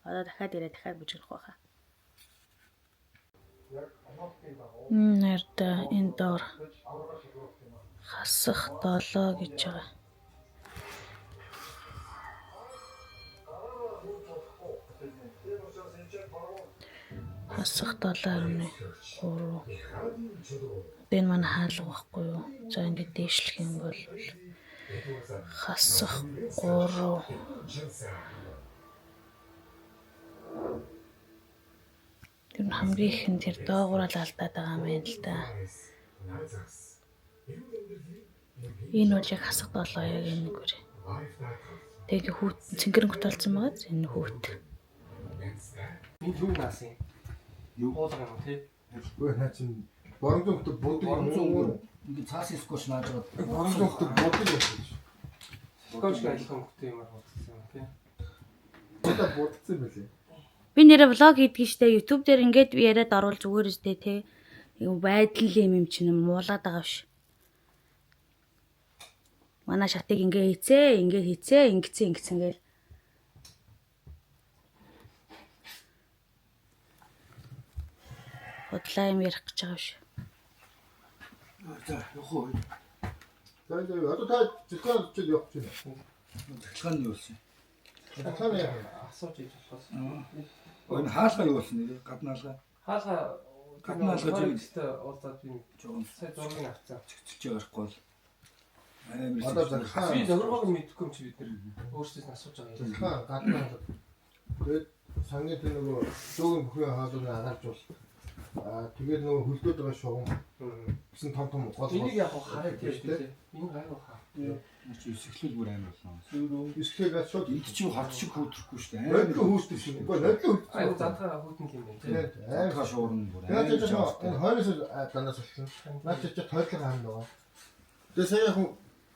Одоо дахиад ирээ дахиад бүжигнэх байхаа. Нэрдэ энэ доор хасах 7 гэж байгаа. Хасах 7.3. Энэ манай хаалга байхгүй юу? За ингэ дээшлэх юм бол хасах 3. Тэр хамгийн их нь тэр доогуураал алдаад байгаа юм байна л да. Энэ бол яг хасах 7 яг энэ гүр. Тэгээ хүүт цэнгэрэнг толцсон байгаа энэ хүүт. Энэ юу наасан? Юу болох юм те? Үгүй наа чинь боронзогт бодог юм. Ингээ цаасын скотч нааж байгаа. Боронзогт бодог юм. Скотч ажиллах хөхтэй юмар болчихсон юм те. Одоо бодсон байлээ. Би нэрэ влог хийдэг штэ YouTube дээр ингээд яриад оруулж зүгээр штэ те. Юм байдал юм чинь муулаад байгаа ш. Манай шатыг ингээ хийцээ ингэцэн гээл. Бодлаа юм ярих гэж байгаа ш. За явах уу? За одоо та зөвхөн ч явах чинь. Цэцлэг нь юу болсон? Цэцлэг яа. Асууж иж болохоос. Энэ хаалга юу болсон нэр гаднаалга. Гаднаалга жигтэй уулзаад би жоохон сая зургийг авцаа. чигчж ярихгүй бол амар Одоо захаа. Би зургийг мэдэхгүй юм чи бид нар өөрсдөөс нь асууж байгаа юм. Захаа гаднаа. Тэгээд сангийн тэр нөгөө зөөгөн бүхэн хаалгыг агаалж бол тэгээд нөгөө хөлдөөд байгаа шугам гэсэн том гол. Энийг яг хараа тийм шүү дээ. Энэ гайгүй хаа. Эсэглэл бүр амар болно. Бисклет шууд Энд чи хот шиг хөөдрөхгүй шүү дээ. нодлоо хүүсдэг шиг. Үгүй нодлоо Ай зантаа хүүтэн юм байна. амар Шуурна бүр. тэгээд энэ хойноос данаас болсон. Наад чи тойлог хаана байгаа. Тэгээ сая хүн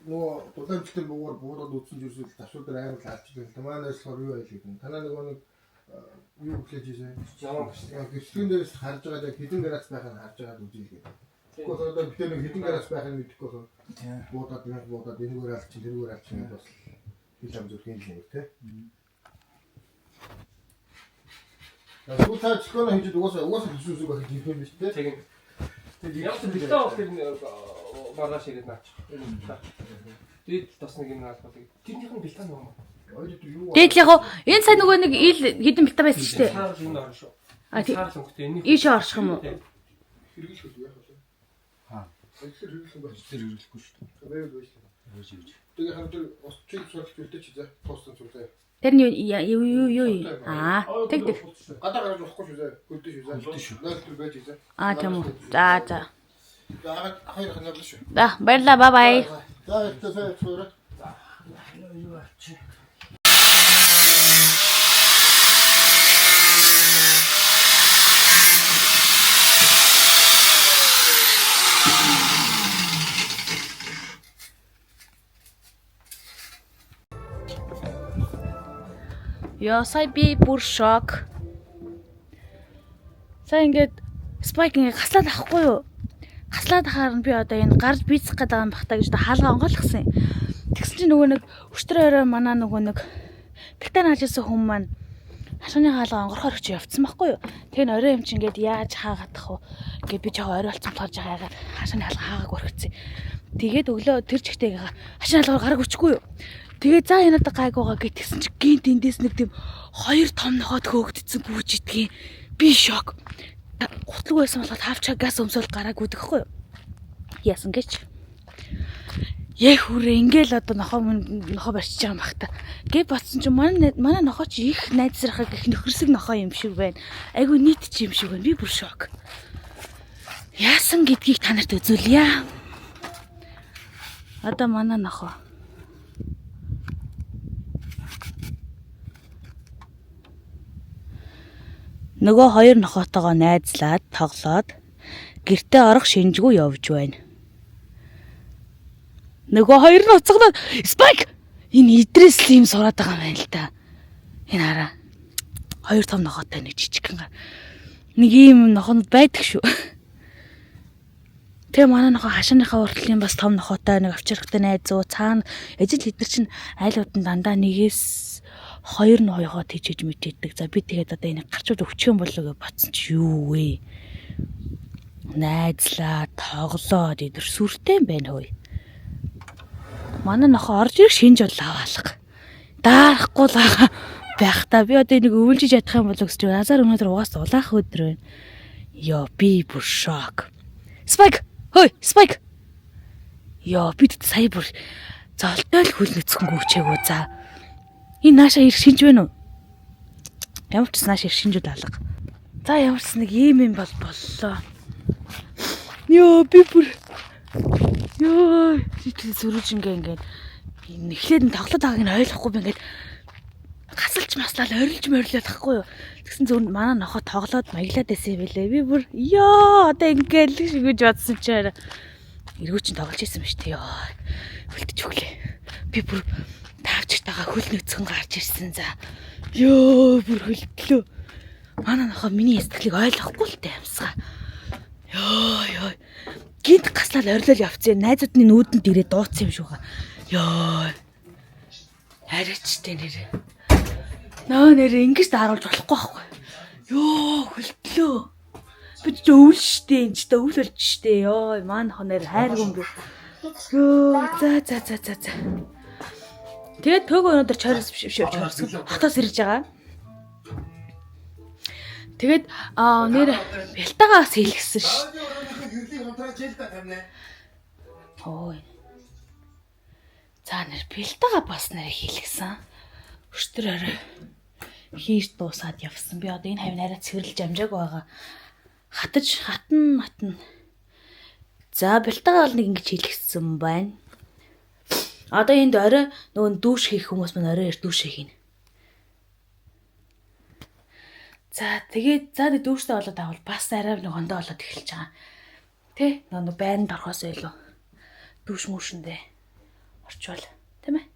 нөгөө дулаамжтай буугаар буураад үдсэн зүйлсүүд ташуу дээр амар лаалчихлаа. Тамаанаас болохоор юу байлиг юм. Танаа нөгөө нэг юу хэлж ийсэн. Яваа гэж. Гэрчлэн дээрээс харж байгаа хэдэн градус байх нь харж байгаа үзье гэдэг. Гэхдээ одоо бид нэг хэдэн градус байх нь мэдэхгүй байна. Буудаад энэгээр алчин тэргээр алчин бас хил ам зүрхийн юм те. Сүүл цаашгүй хийж угаасаа хэсүүсэг байх юм биш те. Тэгээд яг л битээ авах тэр маргааш ирээд наач. Дээд бас нэг юм наалбал тэрнийх нь бэлтаа нөгөө. Дээд л яг энэ сайн нөгөө нэг ил хідэн бэлтаа байсан шүү дээ. Цаарал энэ орно шүү. А тий. Цаарал өнгөтэй энэ. Ийшээ орчих юм уу? Хэрэглэх үү яах вэ? Аа. Хэрэглэх байх. Тэр хэрэглэхгүй шүү дээ. Байвал байж. Хөөж ивж. Тэгээ хамт усчиг сурч бэлдэж чизээ. Туусан зүйлээ. Тэр нь юу аа тэг. Гадаа гарч болохгүй шүү дээ. Хөлдөө шүү. Нойлтор байж чизээ. Аа тийм үү. За. За хоёр ханаа шүү. За баярлаа бай. За яцгаа suurаа. Юу ачи. Яа сая би бүр шок. Сая ингээд спайк ингээд хаслаад авахгүй юу? Хаслаад ахаар нь би одоо энэ гарч бийцэх гээд байгаа юм бахтаа гэж хаалгаа онгойлгосон. Тэгсэн чинь нөгөө нэг өчтөр орой манаа нөгөө нэг бэлтэн хаажсан хүн маань хашааны хаалгаа онгорхоор өчөө явцсан байхгүй юу? Тэгээ н орой юм чи ингээд яаж хаагаадах вэ? Ингээд би жоохон орой болцсон болохоор жаа яагаад хашааны хаалгаа хаагааг өргөцсөн. Тэгээд өглөө тэр чигтэй хашааны хаалгаа гараг өчгүй юу? Тэгээ за энэ надад гайгуугаа гэтгсэн чи гинт эндээс нэг тийм хоёр том нохоод хөөгдсөн гүйж идгийн. Би шок. Гутлаг байсан болохоор хавчаа газ өмсөөл гарааг үдэхгүй юу? Яасан гэж. Яг хүрээ ингээл одоо нохоо барьчихж байгаа юм бах та. Гэ батсан чи манай нохоо чи их найзрахаг их нөхөрсөг нохоо юм шиг байна. Айгу нийт чи юм шиг байна. Би бүр шок. Яасан гэдгийг та нарт үзүүлье. Одоо манай нохоо нөгөө хоёр нохоотойгоо найзлаад тоглоод гэртээ орох шинжгүй явж байна. Нөгөө хоёр нь уцагнаад спайк энэ идрээс л юм сураад байгаа юм байна л да. Энэ хараа. Хоёр том нохоотой нэг жижигхэн. Нэг ийм нохонод байдаг шүү. Тэгээ манай нохоо хашааныхаа уртлын бас том нохоотой нэг авчирхтай найзуу цаана ажил эдэр чинь айлуудын дандаа нэгээс хоёр нь хоёгоо тийжэж мэдээдэг. За би тэгээд одоо энийг гарчууд өгчих юм болоо гэж бодсон чи юу вэ? Найзлаа тоглоод эдэр сүртэй юм байна хөөе. Манай нохоо орж ирэх шинж бол аваалга. Даарахгүй л байх та. Би одоо энийг өвлжиж ядах юм болоо гэж азар өнөөдөр угаас улаах өдөр байна. Йоо би бүр шок. Спайк. Хөөе, спайк. Йоо бид сая бүр золтой л хөл нүцгэнгүй үчээгөө за. Энэ наашаа ирэх шинж байна уу? Ямар ч наашаа ирэх шинжүүд алга. За ямар ч нэг ийм юм боллоо. Йоо би бүр ёо зүрүүж ингээд нэхлээд нь тоглоод байгааг нь ойлгохгүй би ингээд гасалж маслал орилж морилоод ахгүй юу. Тэгсэн зөв манай нохоо тоглоод маяглаад байсан юм билээ. Би бүр ёо одоо ингээд л шигэж бодсон чи эргүү чин тоглож исэн ба штэ ёо. Хөлтөж өглөө. Би бүр тавчтайгаа хөл нүцгэн гарч ирсэн за. Ёо бүр хөлтлөө. Манай нохоо миний сэтгэлийг ойлгохгүй л таамсгаа. Ёо. Гинт гаслал орилол явцсан. Найзуудны нүүдэнд ирээ дууцсан юм шүүгээ. Ёо. Хараач тэ нэрээ. Нөө нэрээ ингэж дааруулж болохгүй байхгүй. Ёо хөлтлөө. Би ч өвл штэ. Энд ч өвл болж штэ. Ёо маань хоноор хайрг юм бэ. Ёо за. Тэгээд төг өнөдөр чойроос биш хотоос ирж байгаа. Тэгээд нэр бэлтагаас хэлгсэн ш. Ой. За нэр бэлтага бас нэр хэлгсэн. Өчтөр орой хийж дуусаад явсан. Би одоо энэ хавь нараа цэвэрлж амжааг байгаа. Хатна. За бэлтага бол нэг ингэж хэлгсэн байна. Одоо энд орой нөгөө дүүш хийх хүмүүс маань орой ирж дүүш хийнэ. За тэгээд дүүштэй болоод авал бас арай нэг хондоо болоод эхэлж байгаа. Тэ нөгөө байранд орохоос илүү дүүш мүшэндээ орчвол тийм ээ.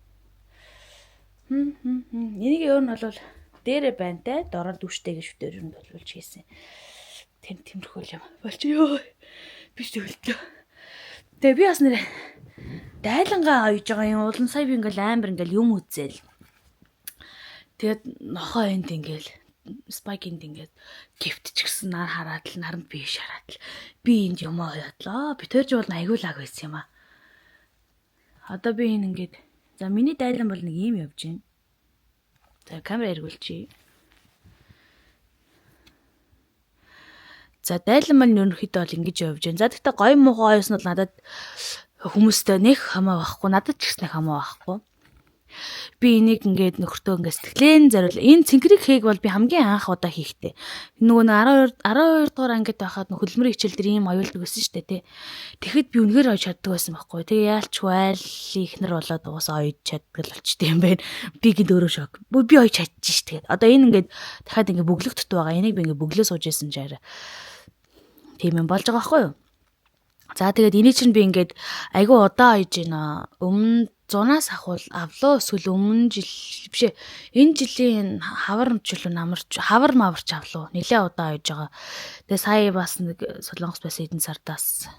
Энийг өөр нь бол дээрээ байнтай дороо дүүштэй гэж өдөр нь болуулж хийсэн. Тэмэрхүүл юм болж ёо. Биш төвлөлтөө. Тэгээ би бас нэр дайлангаа ойж байгаа юм. Улан сая би ингээл амар ингээл юм үзэл. Тэгээд нохоо энд ингээл спайк энд ингээд гифтчихсэн нар хараад л наранд биш хараад л би энд юм ойодлоо. Би төрж бол айгуулаг байсан юм аа. Одоо би энэ ингээд за миний дайлан бол нэг юм явж байна. За камера эргүүлчихье. За дайлан маань ерөнхийдөө бол ингэж явж байна. За тэгтээ гоё муухай ойсон бол надад хүмүүстэй нэг хамаа байхгүй, надад ч гэсэн хамаа байхгүй. Би энийг ингээд нөхөртөө ингээд сэтгэлэн зориул. Энэ цэнхрийг хийх бол би хамгийн анх удаа хийхтэй. Нөгөө 12 дугаар ангид байхад хөдөлмөрийн хичээл дээр ийм аюулдаг байсан шүү дээ, тий. Тэгэхэд би үнэхээр ойж чаддаг байсан байхгүй. Тэгээ яалчгүй ихнэр болоод уусаа ойж чаддаг л болчтой юм байна. Би гээд өөрөө шок. Би ойж чадчих ш тэгээд. Одоо энэ ингээд дахиад ингээд бөглөгдөт байгаа. Энийг би ингээд бөглөө сууж исэн чаар. Тийм юм болж байгаа байхгүй юу? За тэгээд энийг чинь би ингээд айгүй удаа ойж байна. Өмнө 100-аас ахвал авлаа эсвэл өмнө жил бишээ энэ жилийн хавар маварч авлаа нэлээ удаа ойж байгаа. Тэгээ сая бас нэг Солонгос бас эдэн сардаас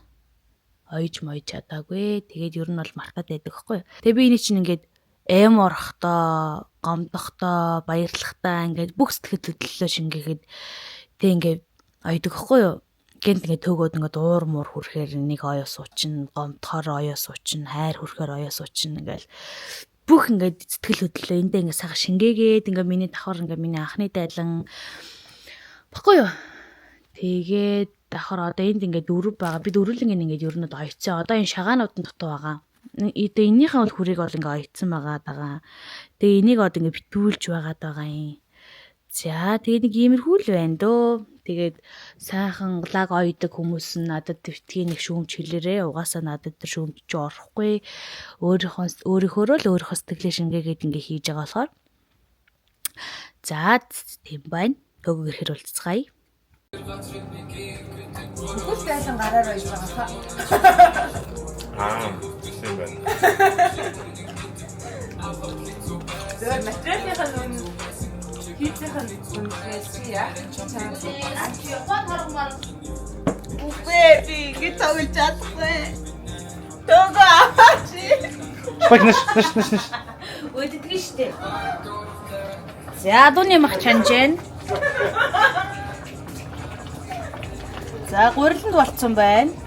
ойж чадаагүй. Тэгээд ер нь бол мартаад байдаг байхгүй юу. Тэгээ би энийг чинь ингээд эм орохдоо, гомдохдоо, баярлахдаа ингээд бүх сэтгэл хөдлөлөө шингээхэд тэг ингээд ойдог байхгүй юу. Гэнт ингээд төгөөд ингээд уур муур хүрхээр нэг оёо суучин, гомдохоор оёо суучин, хайр хүрхээр оёо суучин ингээл бүх ингээд сэтгэл хөдлөлөө эндээ ингээд сайхан шингээгээд ингээд миний давхар ингээд миний анхны дайлан баггүй юу. Тэгээд давхар одоо энд ингээд дөрөв байгаа. Би дөрвөлнг ингээд ер нь ойцсон. Одоо энэ шагаанууд нь дутуу байгаа. Энийхээ бол хүрийг бол ингээд ойцсон байгаа. Тэгээ энийг одоо ингээд битүүлж байгаа юм. За тэгээд нэг иймэрхүү л байна дөө. Тэгээд сайхан лаг ойдог хүмүүс нь надад твитгийн нэг шүүмж хэлээрээ. Угаасаа надад тэр шүүмж чи орохгүй. Өөрийнхөө л өөрийнхөө сэтгэлээ шингээгээд ингээ хийж байгаа болохоор. За тийм байна. Төгөөр хэрүүлцгаая. Бүхэл дайлан гараар ойж байгаа хаа. тийм байна. Тэр материалынхаа нүн хийцхэн үнэхээр яа. Ачиугаа хармаар. Үгүй би ингэ тоглож чадахгүй. Төгөө аваач. Спайк нэш. Өөддөг штэ. За дууны мах чанжэн. За гуриланд болцсон байна.